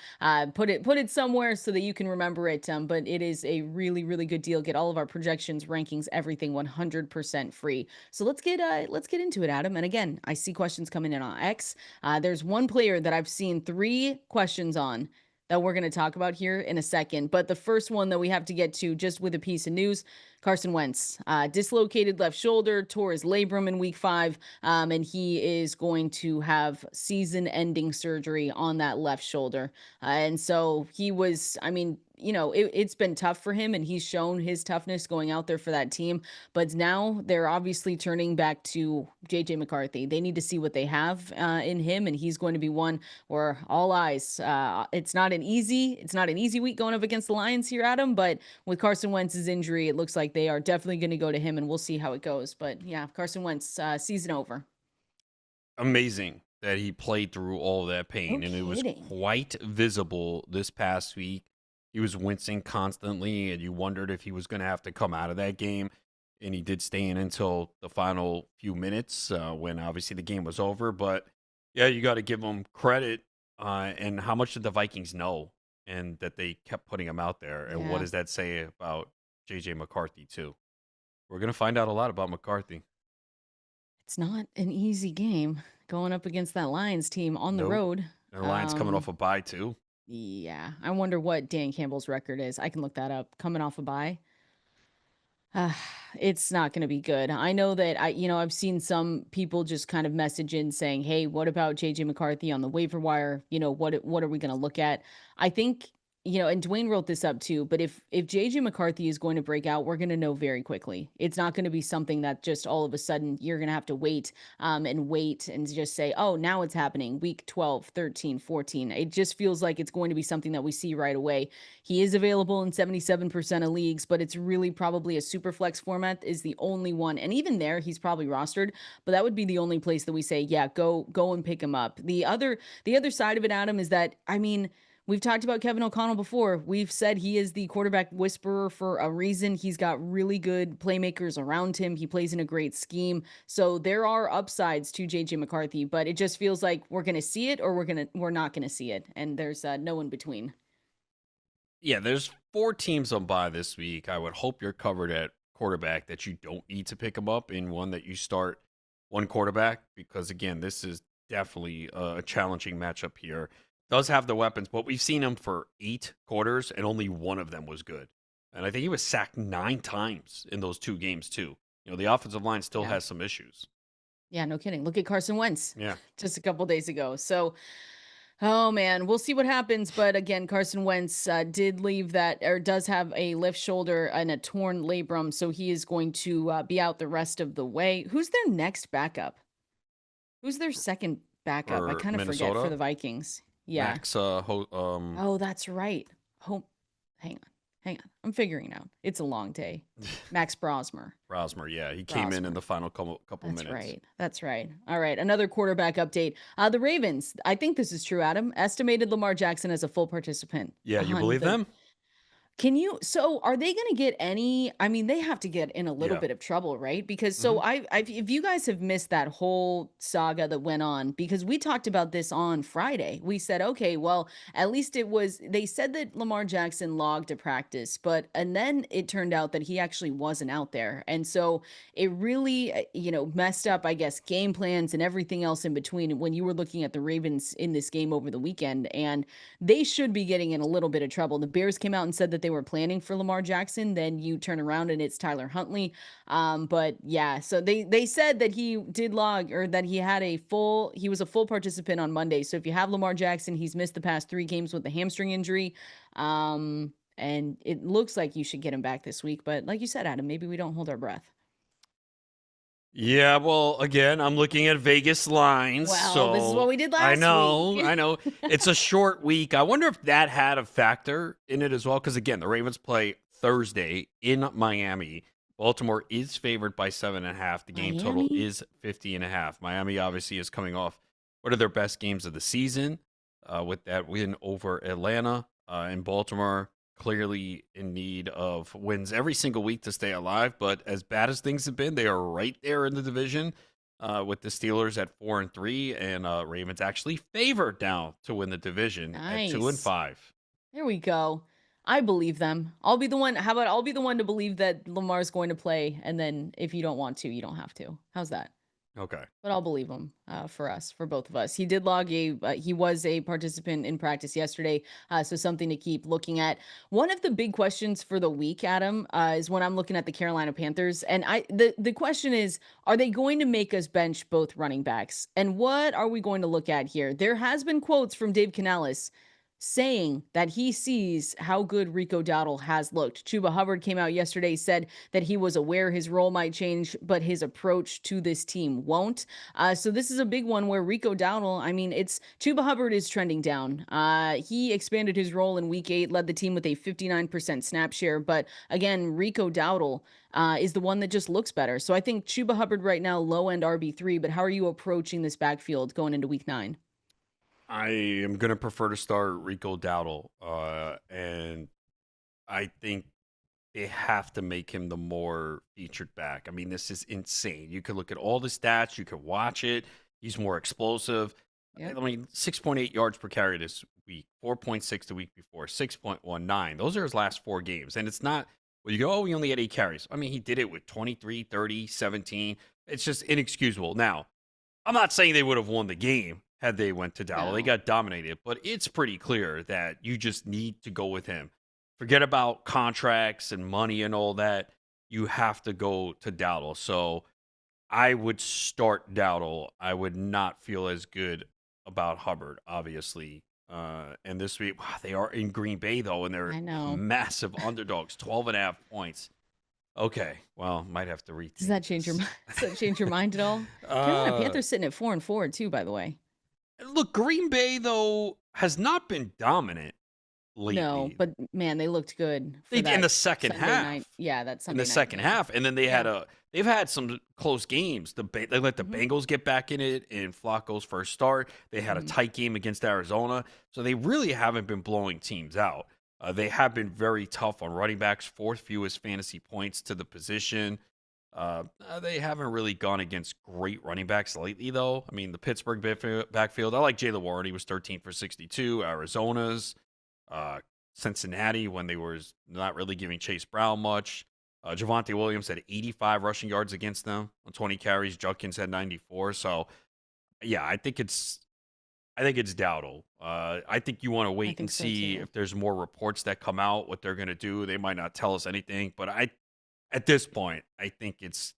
Put it somewhere so that you can remember it. But it is a really, really good deal. Get all of our projections, rankings, everything 100% free. So let's get into it, Adam. And again, I see questions coming in on X. There's one player that I've seen 3 questions on that we're going to talk about here in a second. But the first one that we have to get to, just with a piece of news, Carson Wentz, dislocated left shoulder, tore his labrum in week 5, and he is going to have season-ending surgery on that left shoulder. And so he was, I mean, it's been tough for him, and he's shown his toughness going out there for that team. But now they're obviously turning back to JJ McCarthy. They need to see what they have in him, and he's going to be one where all eyes. It's not an easy week going up against the Lions here, Adam. But with Carson Wentz's injury, it looks like they are definitely going to go to him, and we'll see how it goes. But yeah, Carson Wentz, season over. Amazing that he played through all that No pain, and it was kidding. quite visible this past week. He was wincing constantly, and you wondered if he was going to have to come out of that game. And he did stay in until the final few minutes when obviously the game was over. But yeah, you got to give him credit. And how much did the Vikings know, and that they kept putting him out there? And what Yeah. does that say about JJ McCarthy too? We're going to find out a lot about McCarthy. It's not an easy game going up against that Lions team on the Nope. road. Their Lions coming off a bye too. Yeah, I wonder what Dan Campbell's record is. I can look that up. Coming off a bye. Uh, it's not going to be good. I know that I've seen some people just kind of message in saying, "Hey, what about JJ McCarthy on the waiver wire? What are we going to look at?" I think, and Dwayne wrote this up too, but if JJ McCarthy is going to break out, we're going to know very quickly. It's not going to be something that just all of a sudden you're going to have to wait and just say, "Oh, now it's happening week 12, 13, 14." It just feels like it's going to be something that we see right away. He is available in 77% of leagues, but it's really probably a super flex format is the only one. And even there, he's probably rostered, but that would be the only place that we say, yeah, go and pick him up. The other side of it, Adam, is that, I mean, we've talked about Kevin O'Connell before. We've said he is the quarterback whisperer for a reason. He's got really good playmakers around him. He plays in a great scheme. So there are upsides to JJ McCarthy, but it just feels like we're going to see it or we're not going to see it. And there's no in between. Yeah, there's 4 teams on bye this week. I would hope you're covered at quarterback that you don't need to pick him up and one that you start one quarterback because, again, this is definitely a challenging matchup here. Does have the weapons, but we've seen him for 8 quarters, and only one of them was good. And I think he was sacked 9 times in those 2 games, too. The offensive line still has some issues. Yeah, no kidding. Look at Carson Wentz. Yeah. Just a couple days ago. So, oh man, we'll see what happens. But again, Carson Wentz did leave that, or does have a left shoulder and a torn labrum. So he is going to be out the rest of the way. Who's their next backup? Who's their second backup? I kind of forget for the Vikings. Yeah. Max, oh, that's right. Hang on. I'm figuring out. It's a long day. Max Brosmer. Yeah. He came in the final couple minutes. That's right. All right. Another quarterback update. The Ravens, I think this is true, Adam, estimated Lamar Jackson as a full participant. Yeah, you believe them? So are they going to get any, I mean, they have to get in a little bit of trouble, right? Because if you guys have missed that whole saga that went on, because we talked about this on Friday, we said, okay, well, at least they said that Lamar Jackson logged a practice, and then it turned out that he actually wasn't out there. And so it really, messed up, I guess, game plans and everything else in between when you were looking at the Ravens in this game over the weekend, and they should be getting in a little bit of trouble. The Bears came out and said that they were planning for Lamar Jackson. Then you turn around and it's Tyler Huntley. But yeah, so they said that he did log, or that he was a full participant on Monday. So if you have Lamar Jackson, he's missed the past 3 games with a hamstring injury. And it looks like you should get him back this week. But like you said, Adam, maybe we don't hold our breath. Yeah, well, again, I'm looking at Vegas lines. Well, so this is what we did last week. I know. It's a short week. I wonder if that had a factor in it as well. Because, again, the Ravens play Thursday in Miami. Baltimore is favored by 7.5. The game total is 50.5. Miami obviously is coming off one of their best games of the season with that win over Atlanta. And Baltimore clearly in need of wins every single week to stay alive. But as bad as things have been, they are right there in the division with the Steelers at 4-3, and Ravens actually favored now to win the division at 2-5. There we go. I believe them. I'll be the one. How about I'll be the one to believe that Lamar's going to play, and then if you don't want to, you don't have to. How's that? Okay. But I'll believe him for both of us. He did log he was a participant in practice yesterday, so something to keep looking at. One of the big questions for the week, Adam, is when I'm looking at the Carolina Panthers, and the question is, are they going to make us bench both running backs? And what are we going to look at here? There has been quotes from Dave Canales saying that he sees how good Rico Dowdle has looked. Chuba Hubbard came out yesterday, said that he was aware his role might change, but his approach to this team won't. So this is a big one where Rico Dowdle, I mean, Chuba Hubbard is trending down. He expanded his role in week 8, led the team with a 59% snap share. But again, Rico Dowdle is the one that just looks better. So I think Chuba Hubbard right now, low end RB3, but how are you approaching this backfield going into week 9? I am going to prefer to start Rico Dowdle, and I think they have to make him the more featured back. I mean, this is insane. You could look at all the stats. You could watch it. He's more explosive. Yep. I mean, 6.8 yards per carry this week, 4.6 the week before, 6.19. Those are his last 4 games. And it's not, well, you go, oh, he only had 8 carries. I mean, he did it with 23, 30, 17. It's just inexcusable. Now, I'm not saying they would have won the game had they went to Dowdle. No. They got dominated, but it's pretty clear that you just need to go with him. Forget about contracts and money and all that. You have to go to Dowdle. So I would start Dowdle. I would not feel as good about Hubbard, obviously. And this week, wow, they are in Green Bay, though, and they're massive underdogs, 12.5 points. Okay, well, might have to read. Does that change your mind? Does that change your mind at all? Carolina Panthers sitting at 4-4 too, by the way. Look, Green Bay though has not been dominant lately. No, but man, they looked good in the second half. Night. Yeah, that's in the second half, and then they've had some close games. They let the Bengals get back in it in Flacco's first start. They had a tight game against Arizona, so they really haven't been blowing teams out. They have been very tough on running backs, 4th fewest fantasy points to the position. They haven't really gone against great running backs lately, though. I mean, the Pittsburgh backfield, I like Jaylen Warren. He was 13 for 62. Arizona's, Cincinnati, when they were not really giving Chase Brown much. Javonte Williams had 85 rushing yards against them on 20 carries. Judkins had 94. So, yeah, I think it's Dowdle. I think you want to I wait and think so see too. if there's more reports that come out, what they're going to do. They might not tell us anything, but at this point, I think it's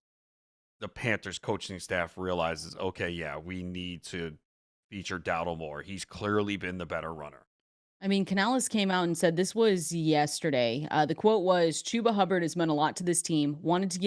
the Panthers coaching staff realizes, okay, yeah, we need to feature Dowdle more. He's clearly been the better runner. I mean, Canales came out and said this was yesterday. The quote was, "Chuba Hubbard has meant a lot to this team. Wanted to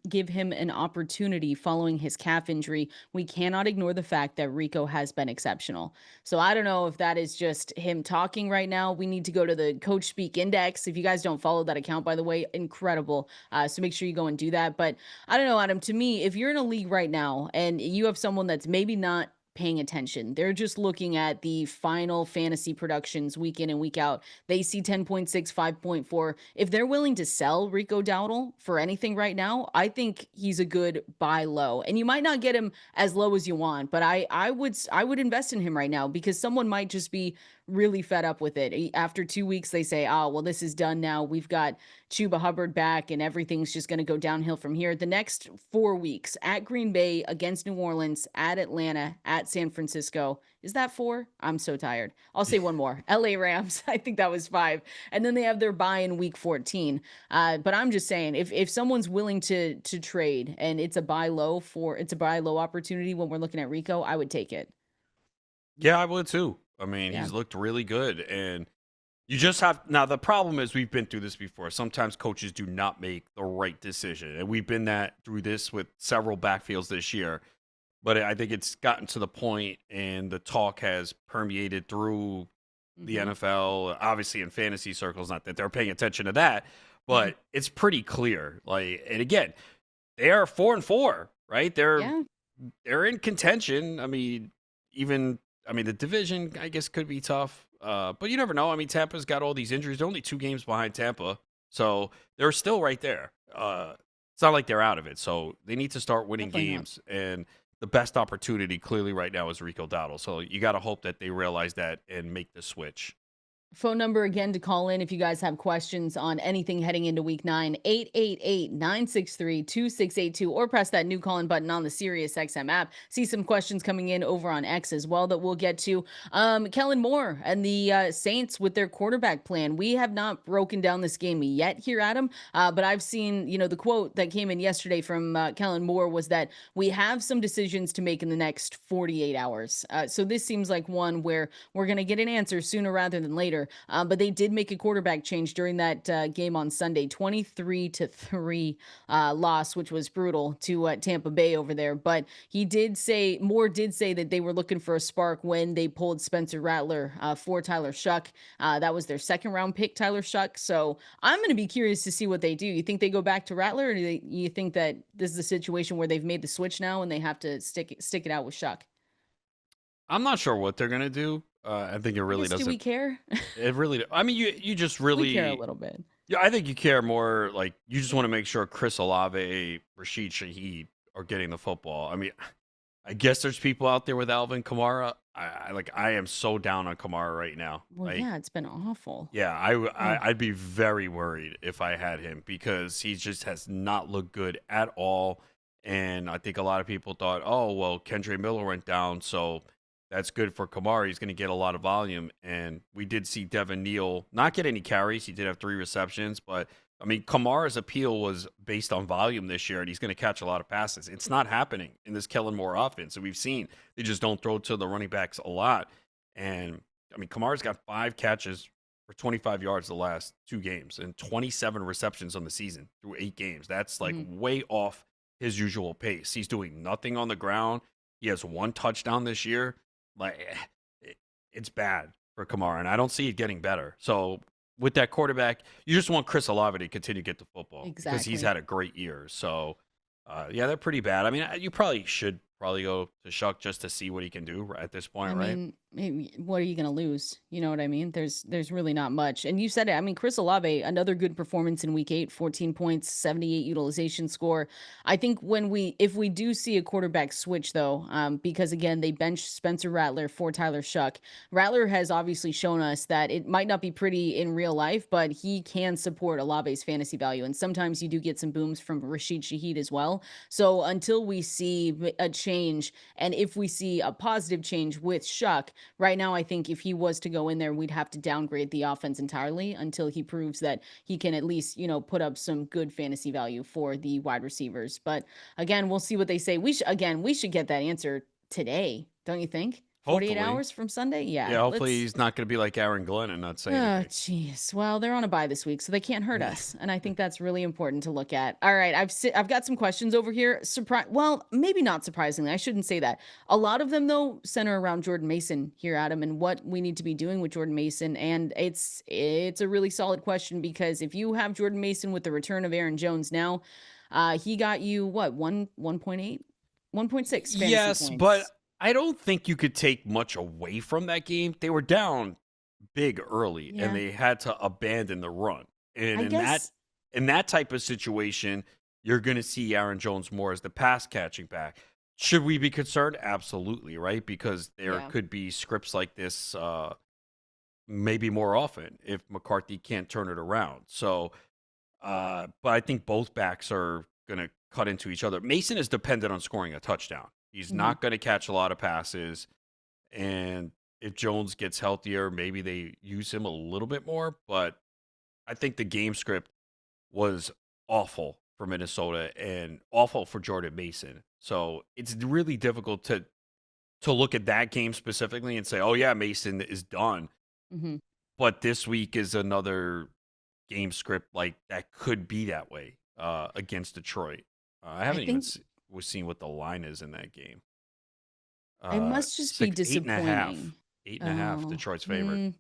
give him an opportunity following his calf injury. We cannot ignore the fact that Rico has been exceptional." So I don't know if that is just him talking right now. We need to go to the Coach Speak Index. If you guys don't follow that account, by the way, incredible. So make sure you go and do that. But I don't know, Adam. To me, if you're in a league right now and you have someone that's maybe not paying attention. They're just looking at the final fantasy productions week in and week out. They see 10.6, 5.4. If they're willing to sell Rico Dowdle for anything right now, I think he's a good buy low. And you might not get him as low as you want, but I would invest in him right now because someone might just be really fed up with it. After 2 weeks, they say, "Oh, well, this is done now. We've got Chuba Hubbard back, and everything's just going to go downhill from here." The next 4 weeks at Green Bay, against New Orleans, at Atlanta, at San Francisco. Is that 4? I'm so tired. I'll say one more. LA Rams. I think that was 5. And then they have their bye in week 14. But I'm just saying, if someone's willing to trade and it's a buy low opportunity when we're looking at Rico, I would take it. Yeah, I would too. I mean, Yeah. he's looked really good. And you just have now the problem is we've been through this before. Sometimes coaches do not make the right decision. And we've been through this with several backfields this year. But I think it's gotten to the point and the talk has permeated through the Mhm. NFL, obviously in fantasy circles, not that they're paying attention to that, but it's pretty clear. Like, and again, they are 4-4, right? Yeah. They're in contention. I mean, the division, I guess, could be tough. But you never know. I mean, Tampa's got all these injuries. They're only 2 games behind Tampa. So they're still right there. It's not like they're out of it. So they need to start winning Definitely not. games. And the best opportunity clearly right now is Rico Dowdle. So you got to hope that they realize that and make the switch. Phone number again to call in if you guys have questions on anything heading into week 9, 888-963-2682, or press that new call-in button on the Sirius XM app. See some questions coming in over on X as well that we'll get to. Kellen Moore and the Saints with their quarterback plan. We have not broken down this game yet here, Adam, but I've seen, the quote that came in yesterday from Kellen Moore was that we have some decisions to make in the next 48 hours. So this seems like one where we're going to get an answer sooner rather than later. But they did make a quarterback change during that game on Sunday, 23-3 loss, which was brutal to Tampa Bay over there. But Moore did say that they were looking for a spark when they pulled Spencer Rattler for Tyler Shuck. That was their second round pick, Tyler Shuck. So I'm going to be curious to see what they do. You think they go back to Rattler, or you think that this is a situation where they've made the switch now and they have to stick it out with Shuck? I'm not sure what they're going to do. I think it I really guess, do we doesn't. care? It really, I mean, you just We care a really, little bit. yeah, I think you care more. Like, you just want to make sure Chris Olave, Rashid Shaheed are getting the football. I mean, I guess there's people out there with Alvin Kamara. I am so down on Kamara right now. Well, Like, yeah, it's been awful. yeah, Oh. I'd be very worried if I had him because he just has not looked good at all. And I think a lot of people thought, oh, well, Kendre Miller went down, so that's good for Kamara. He's going to get a lot of volume. And we did see Devin Neal not get any carries. He did have 3 receptions, but I mean, Kamara's appeal was based on volume this year, and he's going to catch a lot of passes. It's not happening in this Kellen Moore offense. And we've seen they just don't throw to the running backs a lot. And I mean, Kamara's got 5 catches for 25 yards the last 2 games and 27 receptions on the season through 8 games. That's like way off his usual pace. He's doing nothing on the ground. He has 1 touchdown this year. Like, it's bad for Kamara, and I don't see it getting better. So with that quarterback, you just want Chris Olave to continue to get the football because he's Exactly. had a great year. So, yeah, they're pretty bad. I mean, you probably should go to Shuck just to see what he can do at this point, I right? mean, maybe what are you going to lose? You know what I mean? There's really not much. And you said it. I mean, Chris Olave, another good performance in week 8, 14 points, 78 utilization score. I think if we do see a quarterback switch though, because again, they bench Spencer Rattler for Tyler Shuck. Rattler has obviously shown us that it might not be pretty in real life, but he can support Olave's fantasy value. And sometimes you do get some booms from Rashid Shaheed as well. So until we see a change, and if we see a positive change with Shuck, right now, I think if he was to go in there, we'd have to downgrade the offense entirely until he proves that he can at least, put up some good fantasy value for the wide receivers. But again, we'll see what they say. We should get that answer today, don't you think? 48 Hopefully. hours from Sunday? Yeah, hopefully he's not going to be like Aaron Glenn and not say anything. Jeez. Well, they're on a bye this week, so they can't hurt us, and I think that's really important to look at. All right, I've got some questions over here. Well, maybe not surprisingly. I shouldn't say that. A lot of them though center around Jordan Mason here, Adam, and what we need to be doing with Jordan Mason. And it's a really solid question because if you have Jordan Mason with the return of Aaron Jones now, he got you what 1.8, 1.6 fantasy yes, points. But I don't think you could take much away from that game. They were down big early, and they had to abandon the run. And in that type of situation, you're going to see Aaron Jones more as the pass catching back. Should we be concerned? Absolutely, right? Because there could be scripts like this maybe more often if McCarthy can't turn it around. So, but I think both backs are going to cut into each other. Mason is dependent on scoring a touchdown. He's not going to catch a lot of passes. And if Jones gets healthier, maybe they use him a little bit more. But I think the game script was awful for Minnesota and awful for Jordan Mason. So it's really difficult to look at that game specifically and say, oh, yeah, Mason is done. Mm-hmm. But this week is another game script like that could be that way against Detroit. I haven't even seen what the line is in that game. It must just be disappointing. 8.5. Detroit's favorite.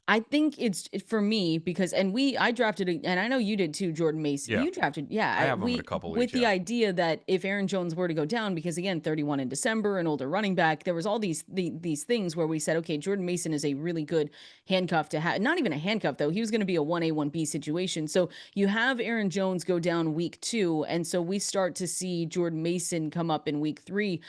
I think it's for me because, I drafted, and I know you did too, Jordan Mason. Yeah. You drafted, I have him in a couple with leagues, the idea that if Aaron Jones were to go down, because again, 31 in December, an older running back, there was all these things where we said, okay, Jordan Mason is a really good handcuff to have. Not even a handcuff though; he was going to be a 1A 1B situation. So you have Aaron Jones go down week 2, and so we start to see Jordan Mason come up in week 3.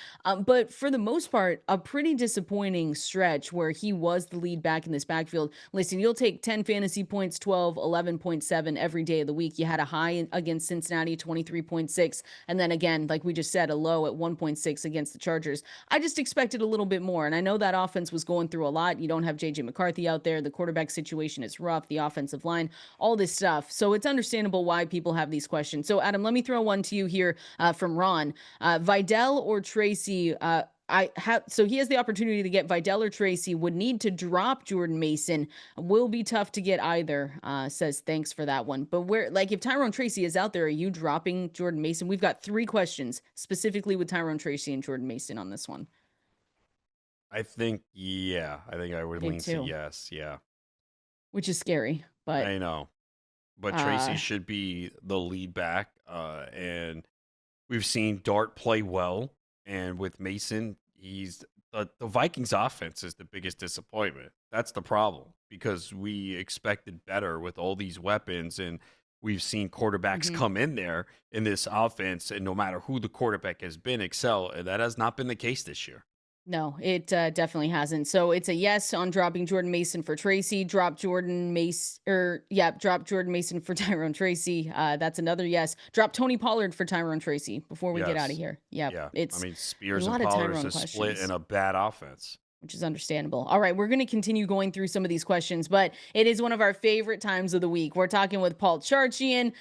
But for the most part, a pretty disappointing stretch where he was the lead back in this backfield. Listen, you'll take 10 fantasy points, 12, 11.7 every day of the week. You had a high against Cincinnati, 23.6. And then again, like we just said, a low at 1.6 against the Chargers. I just expected a little bit more. And I know that offense was going through a lot. You don't have J.J. McCarthy out there. The quarterback situation is rough. The offensive line, all this stuff. So it's understandable why people have these questions. So Adam, let me throw one to you here from Ron. Vidal or Tracy, so he has the opportunity to get Vidal or Tracy, would need to drop Jordan Mason. Will be tough to get either, says thanks for that one. But if Tyrone Tracy is out there, are you dropping Jordan Mason? We've got 3 questions specifically with Tyrone Tracy and Jordan Mason on this one. I think I would lean to yes. Yeah. Which is scary, but I know. But Tracy should be the lead back. And we've seen Dart play well. And with Mason, the Vikings offense is the biggest disappointment. That's the problem because we expected better with all these weapons, and we've seen quarterbacks come in there in this offense, and no matter who the quarterback has been, excel. And that has not been the case this year. No, it definitely hasn't. So it's a yes on dropping Jordan Mason for Tracy. Drop Jordan Mason for Tyrone Tracy. That's another yes. Drop Tony Pollard for Tyrone Tracy before we get out of here. Yep. Yeah. Spears and Pollard is a split in a bad offense, which is understandable. All right, we're going to continue going through some of these questions, but it is one of our favorite times of the week. We're talking with Paul Charchian.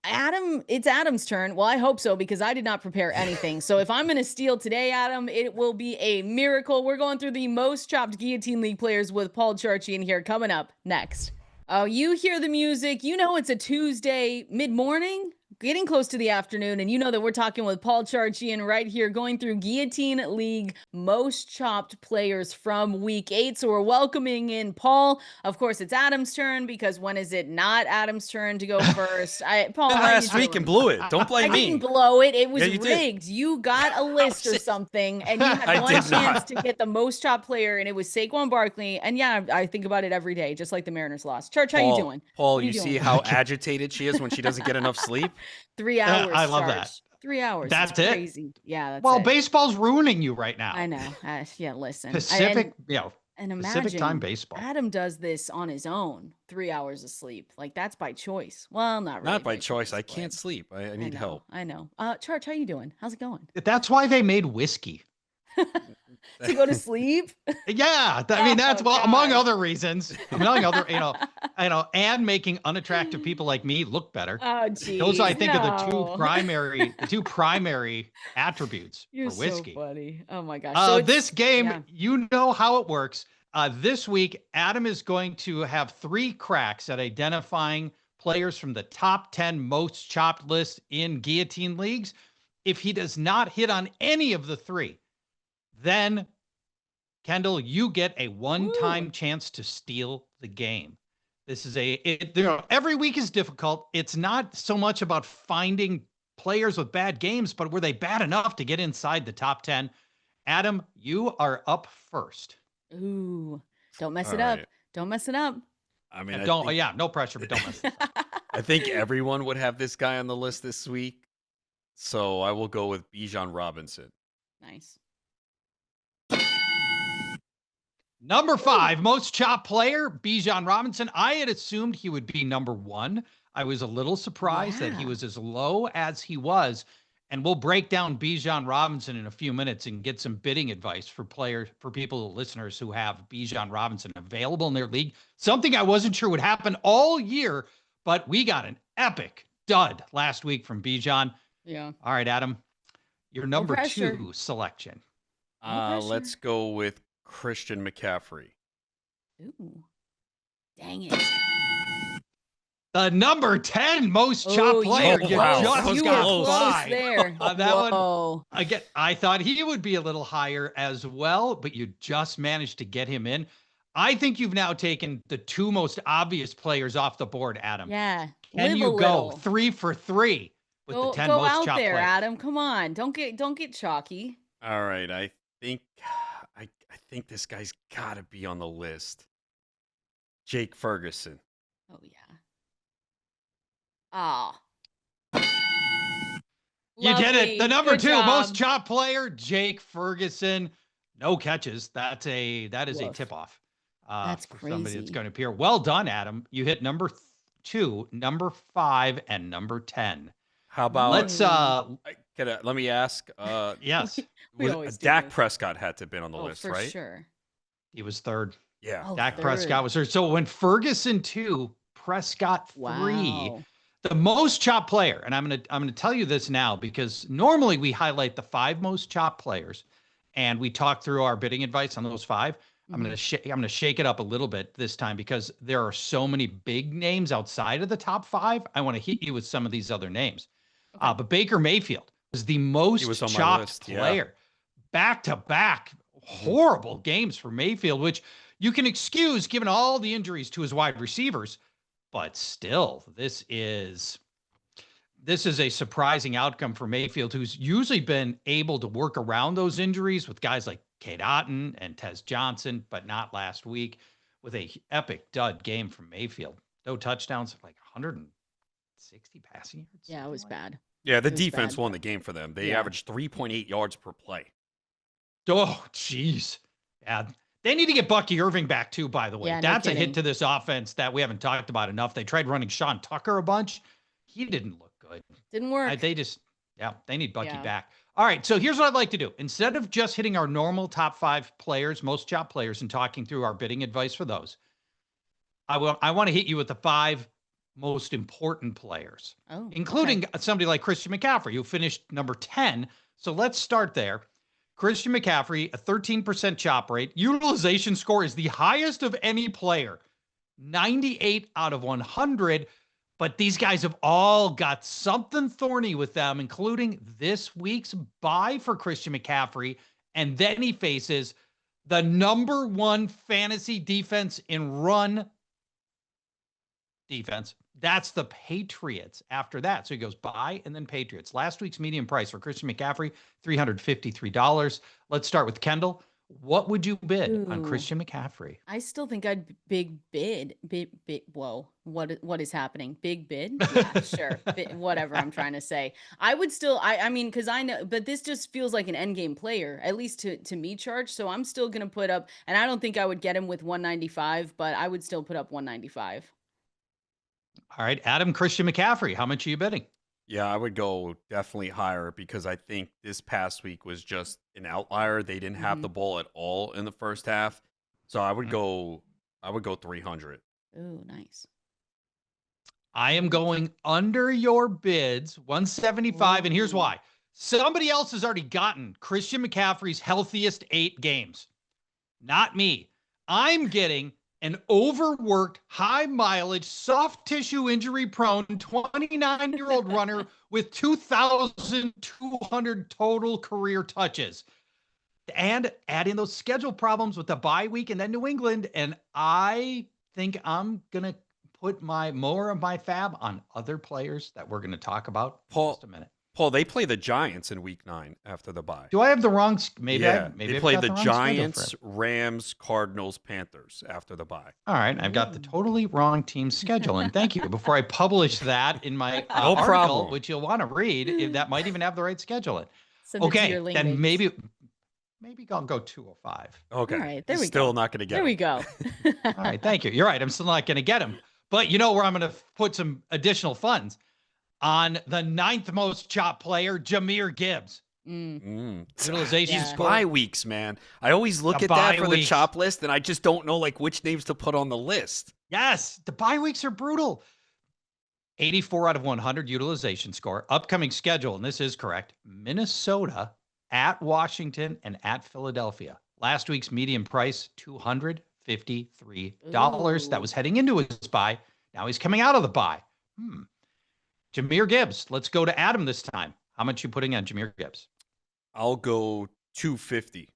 Adam, it's Adam's turn. Well, I hope so because I did not prepare anything. So if I'm going to steal today, Adam, it will be a miracle. We're going through the most chopped guillotine league players with Paul Charchian here coming up next. Oh, you hear the music. You know it's a Tuesday mid-morning. getting close to the afternoon, and you know that we're talking with Paul Charchian right here, going through Guillotine League most chopped players from week 8. So we're welcoming in Paul. Of course, it's Adam's turn, because when is it not Adam's turn to go first? Paul, last week and blew it. Don't blame me. I didn't blow it. It was Yeah, you rigged. did. You got a list or something, and you had one chance to get the most chopped player, and it was Saquon Barkley. And yeah, I think about it every day, just like the Mariners lost. Church, how you doing? Paul, you see how agitated she is when she doesn't get enough sleep? 3 hours. I love that. 3 hours. That's it's crazy. Yeah, that's well, it. baseball's ruining you right now. I know. Yeah, listen. Pacific, and Pacific imagine time baseball. Adam does this on his own, 3 hours of sleep. Like, that's by choice. Well, not really. Not by choice. I can't sleep. I need help. I know. Charge, how you doing? How's it going? That's why they made whiskey. To go to sleep? Yeah, I mean that's among other reasons. Among other, and making unattractive people like me look better. Oh, geez. Those I think are the two primary attributes You're for whiskey. So funny. Oh my gosh. So this game, you know how it works. This week, Adam is going to have 3 cracks at identifying players from the top 10 most chopped list in guillotine leagues. If he does not hit on any of the 3, then, Kendall, you get a one-time chance to steal the game. This is every week is difficult. It's not so much about finding players with bad games, but were they bad enough to get inside the top 10? Adam, you are up first. Ooh, don't mess it up. Don't mess it up. I mean, no pressure, but don't mess it up. I think everyone would have this guy on the list this week. So I will go with Bijan Robinson. Nice. Number 5, most chopped player, Bijan Robinson. I had assumed he would be number 1. I was a little surprised that he was as low as he was. And we'll break down Bijan Robinson in a few minutes and get some bidding advice for people, listeners who have Bijan Robinson available in their league. Something I wasn't sure would happen all year, but we got an epic dud last week from Bijan. Yeah. All right, Adam, your number 2 selection. Let's go with Christian McCaffrey. Ooh. Dang it. The number 10 most chopped player. You got close there. On that one. Again, I thought he would be a little higher as well, but you just managed to get him in. I think you've now taken the 2 most obvious players off the board, Adam. Yeah. Can you go 3 for 3 with the 10 most chopped players? Go out there, Adam. Come on. Don't get chalky. All right. I think this guy's got to be on the list. Jake Ferguson. Oh, yeah. Oh. You did it. The number 2 most chopped player, Jake Ferguson. No catches. That is a tip-off. That's for crazy. Somebody that's going to appear. Well done, Adam. You hit number 2, number 5, and number 10. How about let me ask? Yes. Dak Prescott had to have been on the list, for right? Sure. He was 3rd. Yeah. Dak Prescott was 3rd. So when Ferguson 2, Prescott 3, the most chopped player, and I'm gonna tell you this now because normally we highlight the 5 most chopped players, and we talk through our bidding advice on those 5. I'm gonna shake it up a little bit this time because there are so many big names outside of the top 5. I want to hit you with some of these other names. Okay. But Baker Mayfield was the most chopped player. Back-to-back horrible games for Mayfield, which you can excuse given all the injuries to his wide receivers. But still, this is a surprising outcome for Mayfield, who's usually been able to work around those injuries with guys like Cade Otton and Tez Johnson, but not last week with a epic dud game from Mayfield. No touchdowns, like 160 passing yards. Yeah, it was bad. Yeah, the defense won the game for them. They averaged 3.8 yards per play. Oh, jeez. Yeah. They need to get Bucky Irving back too, by the way. Yeah, that's a hit to this offense that we haven't talked about enough. They tried running Sean Tucker a bunch. He didn't look good. Didn't work. They need Bucky back. All right, so here's what I'd like to do. Instead of just hitting our normal top 5 players, most chopped players, and talking through our bidding advice for those, I want to hit you with the 5 most important players, including somebody like Christian McCaffrey, who finished number 10. So let's start there. Christian McCaffrey, a 13% chop rate. Utilization score is the highest of any player, 98 out of 100. But these guys have all got something thorny with them, including this week's bye for Christian McCaffrey. And then he faces the number 1 fantasy defense in run defense. That's the Patriots after that. So he goes bye and then Patriots. Last week's median price for Christian McCaffrey, $353. Let's start with Kendall. What would you bid on Christian McCaffrey? I still think I'd big bid. Whoa, what is happening? Big bid? Yeah, sure. Whatever I'm trying to say. I would still, I mean, because I know, but this just feels like an end game player, at least to me, Charge. So I'm still going to put up, and I don't think I would get him with 195, but I would still put up 195. All right, Adam, Christian McCaffrey, how much are you bidding? Yeah, I would go definitely higher because I think this past week was just an outlier. They didn't have the ball at all in the first half. So I would go 300. Ooh, nice. I am going under your bids, 175, and here's why. Somebody else has already gotten Christian McCaffrey's healthiest 8 games. Not me. I'm getting an overworked, high mileage, soft tissue injury prone 29-year-old runner with 2,200 total career touches. And add in those schedule problems with the bye week and then New England. And I think I'm going to put more of my fab on other players that we're going to talk about in just a minute. Paul, they play the Giants in week 9 after the bye. Do I have the wrong? Maybe they play the Giants, Rams, Cardinals, Panthers after the bye. All right, I've got the totally wrong team schedule, and thank you. Before I publish that in my article, which you'll want to read, if that might even have the right schedule in. Okay, then maybe I'll go 205. Okay, all right, there we go. Still not going to get. There we go. All right, thank you. You're right. I'm still not going to get him, but you know where I'm going to put some additional funds. On the 9th most chopped player, Chimere Gibbs. Utilization score. Bye weeks, man. I always look at that for the chop list, and I just don't know like which names to put on the list. Yes, the bye weeks are brutal. 84 out of 100 utilization score. Upcoming schedule, and this is correct, Minnesota, at Washington, and at Philadelphia. Last week's median price, $253. Ooh. That was heading into his bye. Now he's coming out of the bye. Chimere Gibbs. Let's go to Adam this time. How much you putting on Chimere Gibbs? I'll go 250.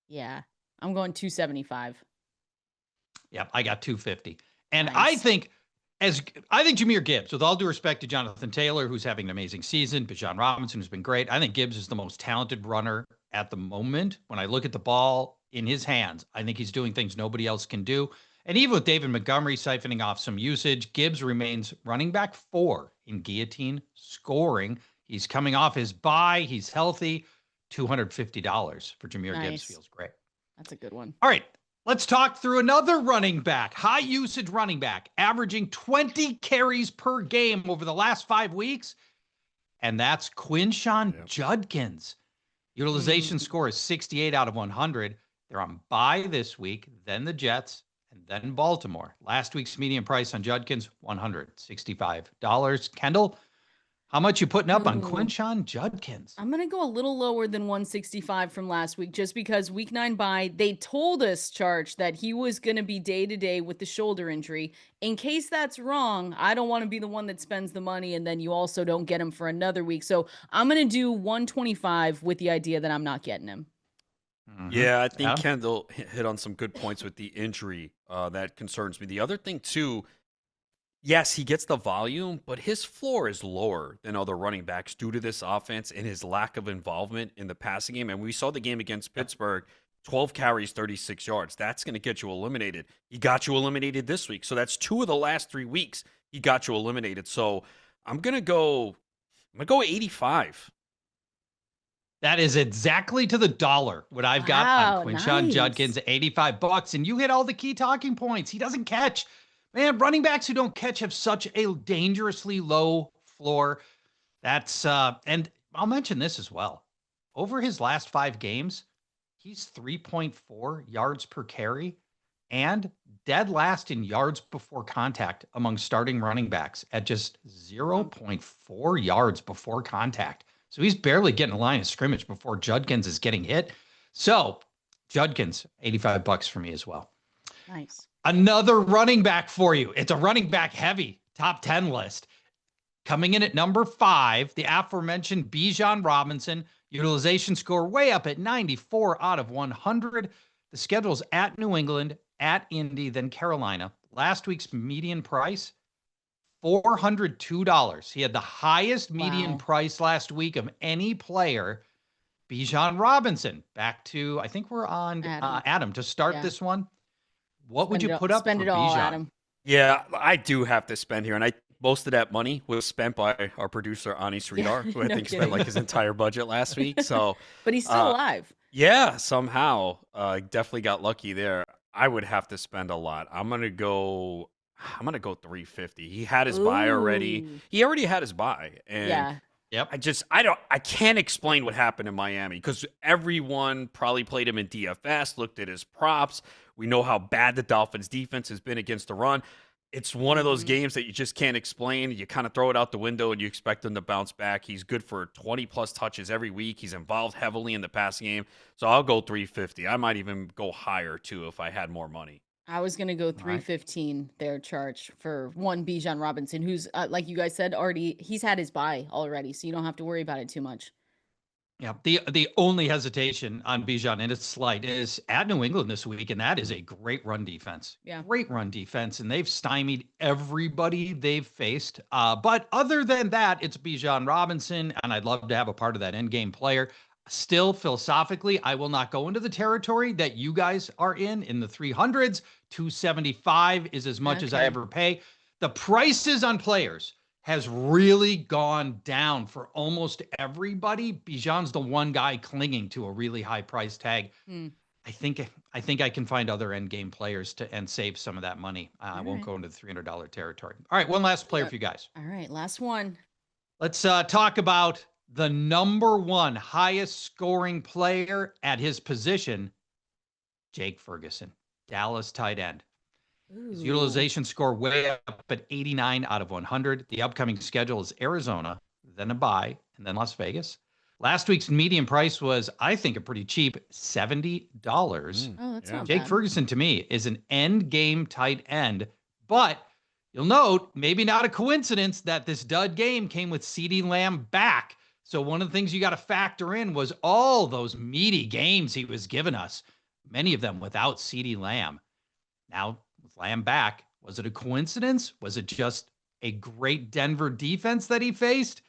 Yeah, I'm going 275. Yep, I got 250. And nice. I think Chimere Gibbs, with all due respect to Jonathan Taylor, who's having an amazing season, Bijan Robinson, who's been great. I think Gibbs is the most talented runner at the moment. When I look at the ball in his hands, I think he's doing things nobody else can do. And even with David Montgomery siphoning off some usage, Gibbs remains running back 4 in guillotine scoring. He's coming off his bye. He's healthy. $250 for Chimere Gibbs feels great. That's a good one. All right, let's talk through another running back, high usage running back, averaging 20 carries per game over the last 5 weeks. And that's Quinshon Judkins. Utilization score is 68 out of 100. They're on bye this week, then the Jets, and then Baltimore. Last week's median price on Judkins, $165. Kendall, how much you putting up on Quinshon Judkins? I'm going to go a little lower than 165 from last week, just because week 9 bye, they told us, Charge, that he was going to be day-to-day with the shoulder injury. In case that's wrong, I don't want to be the one that spends the money and then you also don't get him for another week. So I'm going to do 125 with the idea that I'm not getting him. Yeah, I think Kendall hit on some good points with the injury. That concerns me. The other thing, too, yes, he gets the volume, but his floor is lower than other running backs due to this offense and his lack of involvement in the passing game. And we saw the game against Pittsburgh, 12 carries, 36 yards. That's going to get you eliminated. He got you eliminated this week. So that's 2 of the last 3 weeks he got you eliminated. So I'm going to go 85. That is exactly to the dollar what I've got on Quinshon Judkins, $85. And you hit all the key talking points. He doesn't catch. Man, running backs who don't catch have such a dangerously low floor. That's and I'll mention this as well. Over his last 5 games, he's 3.4 yards per carry and dead last in yards before contact among starting running backs at just 0.4 yards before contact. So he's barely getting a line of scrimmage before Judkins is getting hit. So Judkins, $85 for me as well. Nice. Another running back for you. It's a running back heavy top 10 list. Coming in at number 5, the aforementioned Bijan Robinson. Utilization score way up at 94 out of 100. The schedule's at New England, at Indy, then Carolina. Last week's median price, $402. He had the highest median price last week of any player. Bijan Robinson. Back to, I think we're on Adam to start this one. What would you put up for Spend it all, Bijan? Adam. Yeah, I do have to spend here, and most of that money was spent by our producer Ani Sridhar, who I think spent like his entire budget last week. So, but he's still alive. Yeah, somehow, definitely got lucky there. I would have to spend a lot. I'm gonna go 350. He had his buy already. He already had his buy, and I can't explain what happened in Miami because everyone probably played him in DFS, looked at his props. We know how bad the Dolphins defense has been against the run. It's one of those games that you just can't explain. You kind of throw it out the window and you expect him to bounce back. He's good for 20-plus touches every week. He's involved heavily in the passing game. So I'll go 350. I might even go higher, too, if I had more money. I was going to go 315 there, Charge, for one Bijan Robinson, who's, like you guys said, he's had his bye already, so you don't have to worry about it too much. Yeah, the only hesitation on Bijan, and it's slight, is at New England this week, and that is a great run defense. Yeah. Great run defense, and they've stymied everybody they've faced. But other than that, it's Bijan Robinson, and I'd love to have a part of that endgame player. Still, philosophically, I will not go into the territory that you guys are in the 300s. 275 is as much as I ever pay. The prices on players has really gone down for almost everybody. Bijan's the one guy clinging to a really high price tag. I think I can find other end game players and save some of that money. I won't go into the $300 territory. All right, one last player for you guys. All right, last one. Let's talk about the number one highest scoring player at his position, Jake Ferguson, Dallas tight end. His utilization score way up at 89 out of 100. The upcoming schedule is Arizona, then a bye, and then Las Vegas. Last week's median price was, I think, a pretty cheap $70. Oh, that's not Jake bad. Ferguson, to me, is an end game tight end, but you'll note, maybe not a coincidence that this dud game came with CeeDee Lamb back. So one of the things you got to factor in was all those meaty games he was giving us, many of them without CeeDee Lamb. Now, with Lamb back, was it a coincidence? Was it just a great Denver defense that he faced?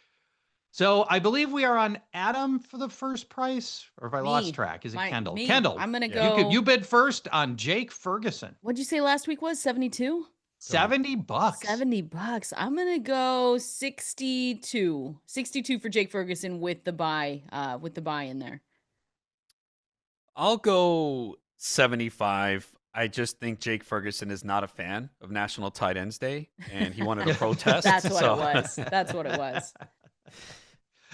So I believe we are on Adam for the first price, or if I lost track, is it Kendall? Me. Kendall, I'm going to go. You bid first on Jake Ferguson. What'd you say last week was? 72? $70. $70. I'm going to go 62. 62 for Jake Ferguson with the buy in there. I'll go 75. I just think Jake Ferguson is not a fan of National Tight Ends Day, and he wanted to protest. That's what it was. That's what it was.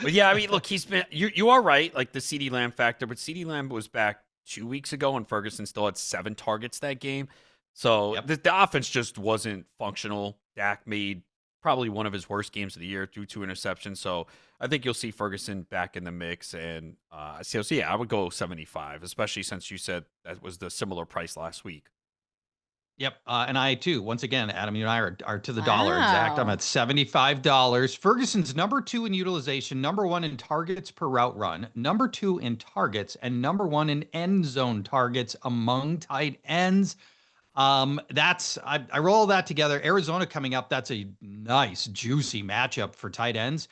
But yeah, I mean, look, he's been. You are right, like the CeeDee Lamb factor, but CeeDee Lamb was back 2 weeks ago, and Ferguson still had 7 targets that game. So the offense just wasn't functional. Dak made probably one of his worst games of the year, threw 2 interceptions. So I think you'll see Ferguson back in the mix. And so yeah, I would go 75, especially since you said that was the similar price last week. Yep. And I too, once again, Adam, you and I are to the dollar exact. I'm at $75. Ferguson's number 2 in utilization, number 1 in targets per route run, number 2 in targets, and number 1 in end zone targets among tight ends. I roll that together. Arizona coming up. That's a nice, juicy matchup for tight ends.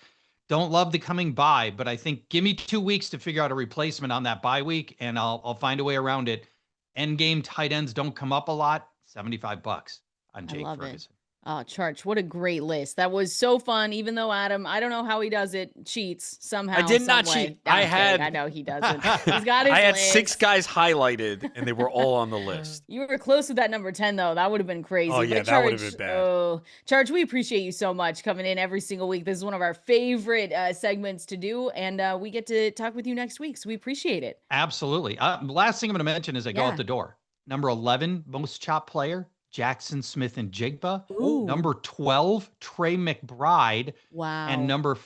Don't love the coming bye, but I think give me 2 weeks to figure out a replacement on that bye week, and I'll find a way around it. End game tight ends don't come up a lot. $75 on Jake Ferguson. Oh, Charge, what a great list. That was so fun, even though Adam, I don't know how he does it, cheats somehow. I did not cheat. I know he doesn't. He's got his I had list. 6 guys highlighted, and they were all on the list. You were close with that number 10, though. That would have been crazy. Oh, yeah, but that would have been bad. Oh, Charge, we appreciate you so much coming in every single week. This is one of our favorite segments to do, and we get to talk with you next week, so we appreciate it. Absolutely. Last thing I'm going to mention as I go out the door. Number 11, most chopped player, Jackson Smith and Jigba. Ooh. Number 12, Trey McBride. Wow. And number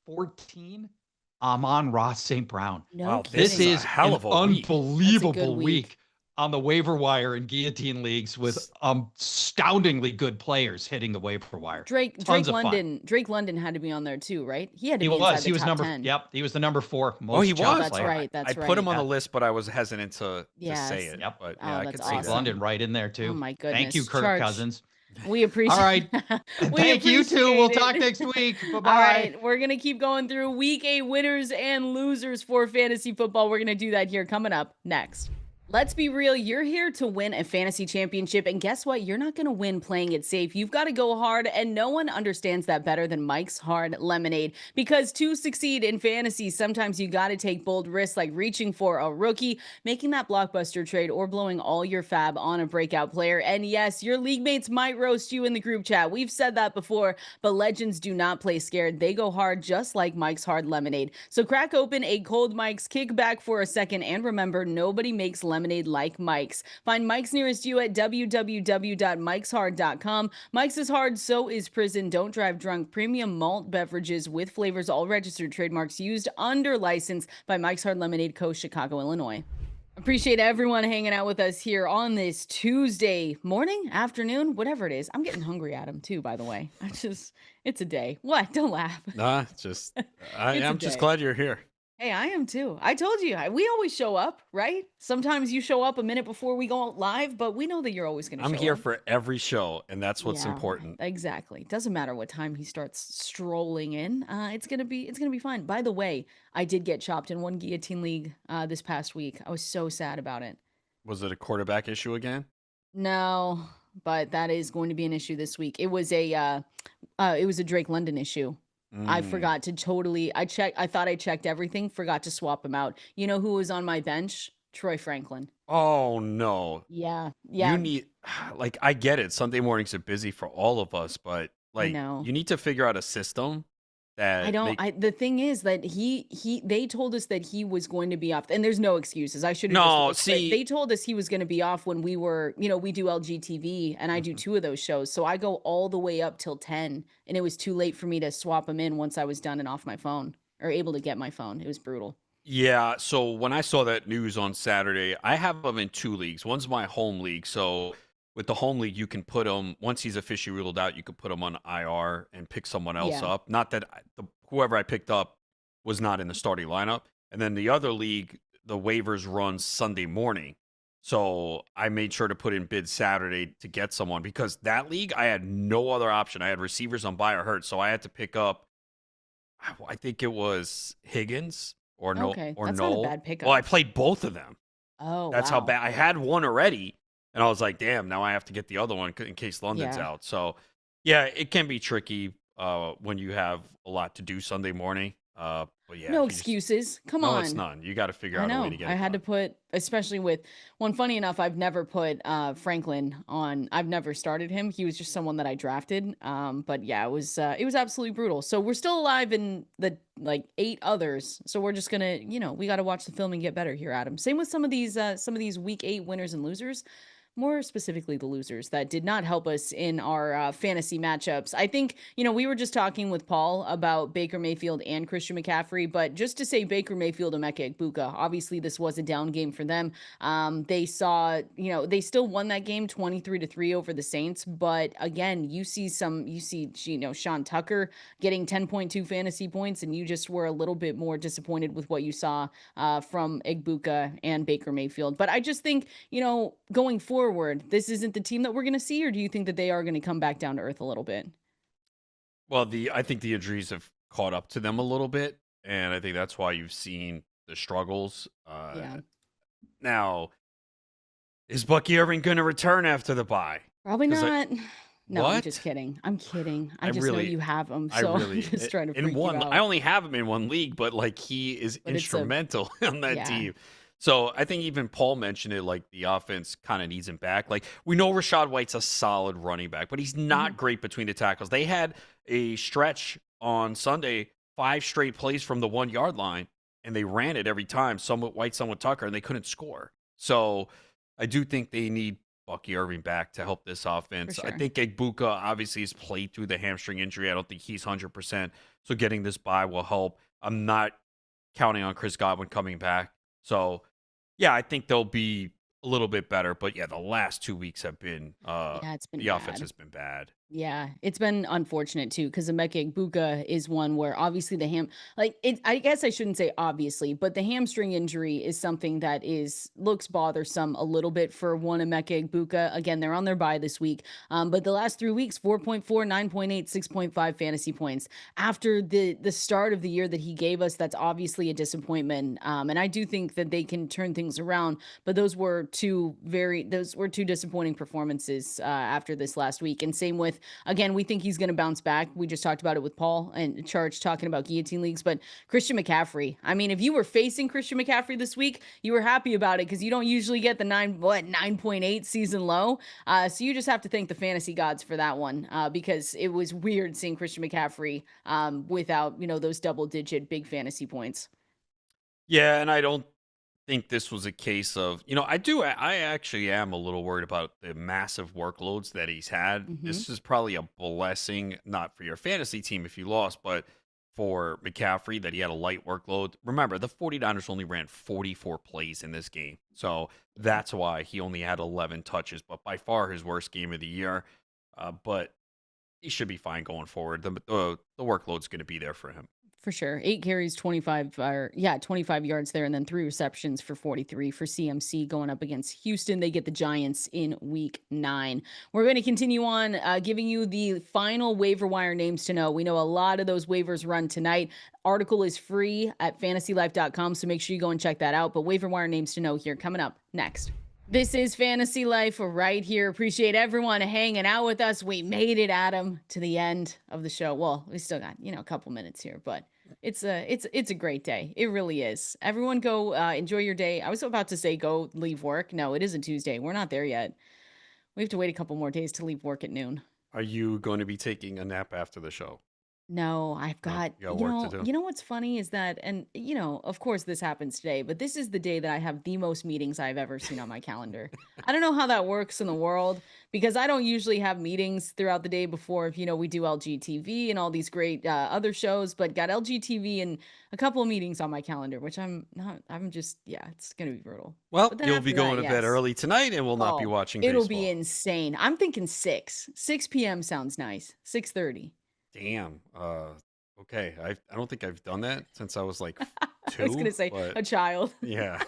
14, Amon-Ra St. Brown. No wow, kidding. This is a hell of an a week. unbelievable week. week on the waiver wire in guillotine leagues with astoundingly good players hitting the waiver wire. Drake Tons of London. fun. Drake London had to be on there too, right? He had to He be inside was. the He was top number. 10. Yep. He was the number 4 most. Oh, he chopped was. That's player. right. That's I put him on right. the list, but I was hesitant to Yes. say it. Yep. But Oh, yeah, I that's could see Drake that. London right in there too. Oh my goodness. Thank you, Kirk Church. Cousins. We appreciate. All right. We Thank you too. We'll appreciate talk it. next week. Bye-bye. All right, we're going to keep going through week 8 winners and losers for fantasy football. We're going to do that here coming up next. Let's be real. You're here to win a fantasy championship. And guess what? You're not going to win playing it safe. You've got to go hard. And no one understands that better than Mike's Hard Lemonade. Because to succeed in fantasy, sometimes you got to take bold risks like reaching for a rookie, making that blockbuster trade, or blowing all your fab on a breakout player. And yes, your league mates might roast you in the group chat. We've said that before, but legends do not play scared. They go hard just like Mike's Hard Lemonade. So crack open a cold Mike's, kick back for a second, and remember, nobody makes lemonade like Mike's. Find Mike's nearest you at www.mikeshard.com. Mike's is hard, so is prison. Don't drive drunk. Premium malt beverages with flavors, all registered trademarks used under license by Mike's Hard Lemonade Co., Chicago, Illinois. Appreciate everyone hanging out with us here on this Tuesday morning, afternoon, whatever it is. I'm getting hungry, Adam, too, by the way. It's a day. What? Don't laugh. Nah, I'm just glad you're here. Hey, I am too. I told you, we always show up, right? Sometimes you show up a minute before we go live, but we know that you're always going to show up. I'm here for every show, and that's what's important. Exactly. Doesn't matter what time he starts strolling in. It's gonna be fun. By the way, I did get chopped in one guillotine league this past week. I was so sad about it. Was it a quarterback issue again? No, but that is going to be an issue this week. It was a Drake London issue. I forgot to I thought I checked everything, forgot to swap him out. You know who was on my bench? Troy Franklin. Oh, no. Yeah. You need, I get it. Sunday mornings are busy for all of us, but you need to figure out a system that the thing is that they told us that he was going to be off, and there's no excuses. I should have they told us he was going to be off when we were, we do LGTV and I do 2 of those shows. So I go all the way up till 10, and it was too late for me to swap him in once I was done and off my phone, or able to get my phone. It was brutal. Yeah, so when I saw that news on Saturday, I have him in 2 leagues. One's my home league, so with the home league, you can put him, once he's officially ruled out, you could put him on IR and pick someone else up. Not that whoever I picked up was not in the starting lineup. And then the other league, the waivers run Sunday morning. So I made sure to put in bid Saturday to get someone, because that league, I had no other option. I had receivers on buy or hurt. So I had to pick up, I think it was Higgins or Noel. That's not a bad pickup. Well, I played both of them. Oh, That's how bad. I had one already. And I was like, damn, now I have to get the other one in case London's out. So, yeah, it can be tricky when you have a lot to do Sunday morning. But yeah, no excuses. Come on. No, it's none. You got to figure out a way to get it. I had to put, especially with one. Funny enough, I've never put Franklin on. I've never started him. He was just someone that I drafted. But yeah, it was absolutely brutal. So we're still alive in the 8 others. So we're just gonna, we got to watch the film and get better here, Adam. Same with some of these week 8 winners and losers. More specifically, the losers that did not help us in our fantasy matchups. I think, we were just talking with Paul about Baker Mayfield and Christian McCaffrey, but just to say Baker Mayfield and Emeka Egbuka, obviously this was a down game for them. They saw, they still won that game 23-3 over the Saints. But again, you see, Sean Tucker getting 10.2 fantasy points, and you just were a little bit more disappointed with what you saw from Egbuka and Baker Mayfield. But I just think, going forward, this isn't the team that we're going to see, or do you think that they are going to come back down to earth a little bit? Well, I think the injuries have caught up to them a little bit, and I think that's why you've seen the struggles. Now, is Bucky Irving going to return after the bye? Probably not. No, what? I'm just kidding. I'm kidding. I just know you have him, so I'm just trying to freak you out. I only have him in one league, but he is instrumental on that team. So I think even Paul mentioned it, the offense kind of needs him back. We know Rachaad White's a solid running back, but he's not great between the tackles. They had a stretch on Sunday, 5 straight plays from the 1-yard line, and they ran it every time, some with White, some with Tucker, and they couldn't score. So I do think they need Bucky Irving back to help this offense. Sure. I think Egbuka obviously has played through the hamstring injury. I don't think he's 100%, so getting this bye will help. I'm not counting on Chris Godwin coming back. So, yeah, I think they'll be a little bit better. But yeah, the last 2 weeks have been Yeah, it's been the offense bad. has been bad. Yeah, it's been unfortunate too because Emeka Egbuka is one where obviously I guess I shouldn't say obviously, but the hamstring injury is something that looks bothersome a little bit for one Emeka Egbuka. Again, they're on their bye this week, but the last 3 weeks, 4.4, 9.8, 6.5 fantasy points after the start of the year that he gave us. That's obviously a disappointment, and I do think that they can turn things around. But those were two disappointing performances after this last week, and same with. Again, we think he's going to bounce back. We just talked about it with Paul and Charge talking about guillotine leagues, but Christian McCaffrey. I mean, if you were facing Christian McCaffrey this week, you were happy about it because you don't usually get the 9.8 season low. So you just have to thank the fantasy gods for that one because it was weird seeing Christian McCaffrey without, those double-digit big fantasy points. Yeah, and I don't think this was a case of, I actually am a little worried about the massive workloads that he's had. This is probably a blessing, not for your fantasy team if you lost, but for McCaffrey that he had a light workload. Remember, the 49ers only ran 44 plays in this game. So that's why he only had 11 touches, but by far his worst game of the year. But he should be fine going forward. The workload's going to be there for him. For sure. 8 carries, 25 yards there, and then 3 receptions for 43 for CMC going up against Houston. They get the Giants in week 9. We're going to continue on giving you the final waiver wire names to know. We know a lot of those waivers run tonight. Article is free at fantasylife.com, so make sure you go and check that out. But waiver wire names to know here coming up next. This is Fantasy Life right here. Appreciate everyone hanging out with us. We made it, Adam, to the end of the show. Well, we still got, a couple minutes here, but it's a great day. It really is. Everyone go enjoy your day. I was about to say go leave work. No, it isn't Tuesday. We're not there yet. We have to wait a couple more days to leave work at noon. Are you going to be taking a nap after the show? No, I've got, you got work to do. You know what's funny is that, and of course this happens today, but this is the day that I have the most meetings I've ever seen on my calendar. I don't know how that works in the world because I don't usually have meetings throughout the day before, we do LGTV and all these great other shows, but got LGTV and a couple of meetings on my calendar, which it's going to be brutal. Well, you'll be going to bed early tonight and we'll not be watching baseball. It'll be insane. I'm thinking 6 p.m. sounds nice. 6:30. Damn. Okay. I don't think I've done that since I was like 2. I was gonna say a child. Yeah.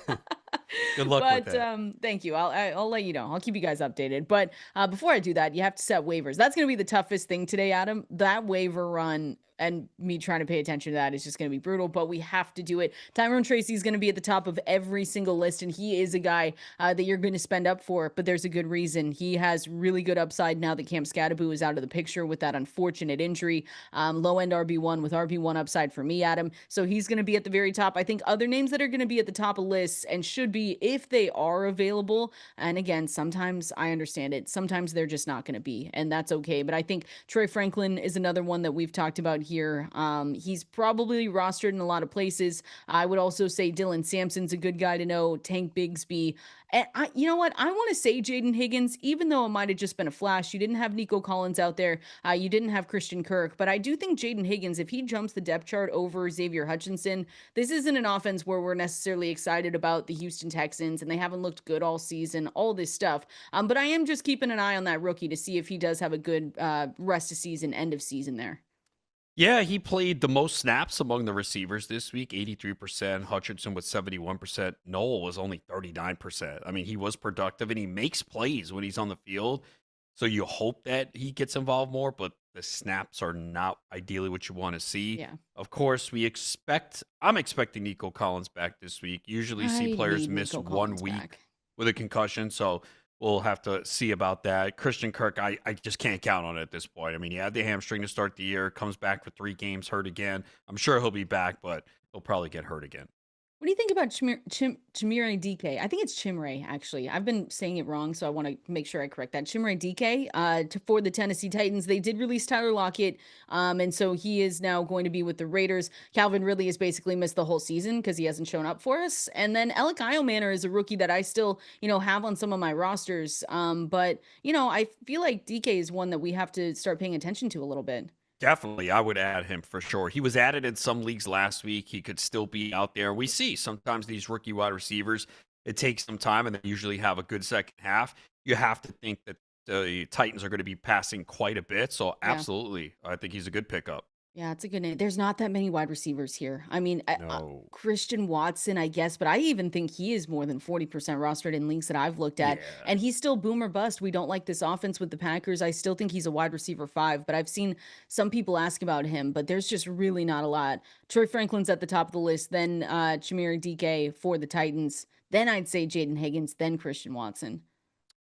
Good luck with that. Thank you. I'll let you know. I'll keep you guys updated. But before I do that, you have to set waivers. That's gonna be the toughest thing today, Adam. That waiver run and me trying to pay attention to that is just going to be brutal, but we have to do it. Tyrone Tracy is going to be at the top of every single list, and he is a guy that you're going to spend up for, but there's a good reason. He has really good upside now that Cam Scatterbu is out of the picture with that unfortunate injury. Low-end RB1 with RB1 upside for me, Adam. So he's going to be at the very top. I think other names that are going to be at the top of lists and should be if they are available, and again, sometimes I understand it. Sometimes they're just not going to be, and that's okay. But I think Troy Franklin is another one that we've talked about here. He's probably rostered in a lot of places. I would also say Dylan Sampson's a good guy to know. Tank Bigsby. And you know what? I want to say Jaden Higgins, even though it might have just been a flash. You didn't have Nico Collins out there. You didn't have Christian Kirk. But I do think Jaden Higgins, if he jumps the depth chart over Xavier Hutchinson, this isn't an offense where we're necessarily excited about the Houston Texans, and they haven't looked good all season, all this stuff. But I am just keeping an eye on that rookie to see if he does have a good rest of season, end of season there. Yeah, he played the most snaps among the receivers this week, 83%. Hutchinson with 71%. Noel was only 39%. I mean, he was productive, and he makes plays when he's on the field. So you hope that he gets involved more, but the snaps are not ideally what you want to see. Yeah. Of course, I'm expecting Nico Collins back this week. Usually see players miss 1 week with a concussion, so we'll have to see about that. Christian Kirk, I just can't count on it at this point. I mean, he had the hamstring to start the year, comes back for 3 games, hurt again. I'm sure he'll be back, but he'll probably get hurt again. What do you think about Chimere Dike? I think it's Chimere, actually. I've been saying it wrong, so I want to make sure I correct that. Chimere Dike for the Tennessee Titans. They did release Tyler Lockett, and so he is now going to be with the Raiders. Calvin Ridley has basically missed the whole season because he hasn't shown up for us. And then Alec Eilmanor is a rookie that I still, have on some of my rosters. But, I feel like Dike is one that we have to start paying attention to a little bit. Definitely, I would add him for sure. He was added in some leagues last week. He could still be out there. We see sometimes these rookie wide receivers it takes some time, and they usually have a good second half. You have to think that the Titans are going to be passing quite a bit. So Yeah. absolutely, I think he's a good pickup. Yeah, it's a good name. There's not that many wide receivers here. I mean, No. Christian Watson, I guess, but I even think he is more than 40% rostered in leagues that I've looked at. Yeah. And he's still boom or bust. We don't like this offense with the Packers. I still think he's a wide receiver 5, but I've seen some people ask about him, but there's just really not a lot. Troy Franklin's at the top of the list, then Chimere Dike for the Titans. Then I'd say Jaden Higgins, then Christian Watson.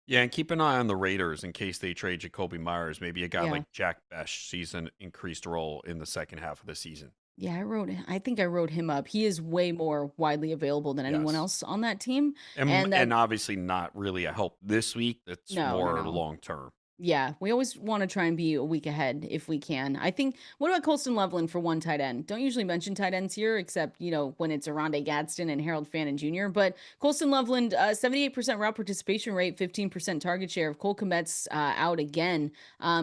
Yeah, and keep an eye on the Raiders in case they trade Jacoby Myers. Maybe a guy Yeah. like Jack Besh sees an increased role in the second half of the season. Yeah, I think I wrote him up. He is way more widely available than anyone Yes. else on that team. And that- obviously not really a help this week. That's No, more no. long term. Yeah, we always want to try and be a week ahead if we can. I think, what about Colston Loveland for one tight end? Don't usually mention tight ends here, except, when it's Aronde Gadsden and Harold Fannin Jr. But Colston Loveland, 78% route participation rate, 15% target share. If Cole Kmet's out again,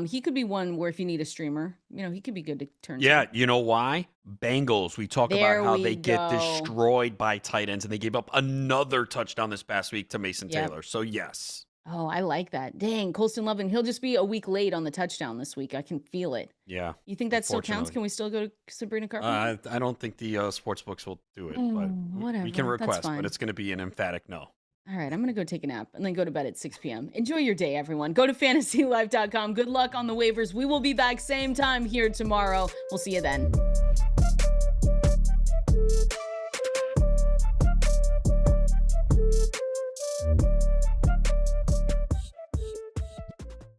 he could be one where if you need a streamer, he could be good to turn Yeah, to. you know why? Bengals. We talk There about how we they get go. destroyed by tight ends, and they gave up another touchdown this past week to Mason Yep. Taylor. So, yes. Oh, I like that. Dang, Colston Loveland, he'll just be a week late on the touchdown this week. I can feel it. Yeah. You think that still counts? Unfortunately. Can we still go to Sabrina Carpenter? I don't think the sports books will do it, but Whatever. we can That's request, fine. but it's going to be an emphatic no. All right, I'm going to go take a nap and then go to bed at 6 p.m. Enjoy your day, everyone. Go to fantasylife.com. Good luck on the waivers. We will be back same time here tomorrow. We'll see you then.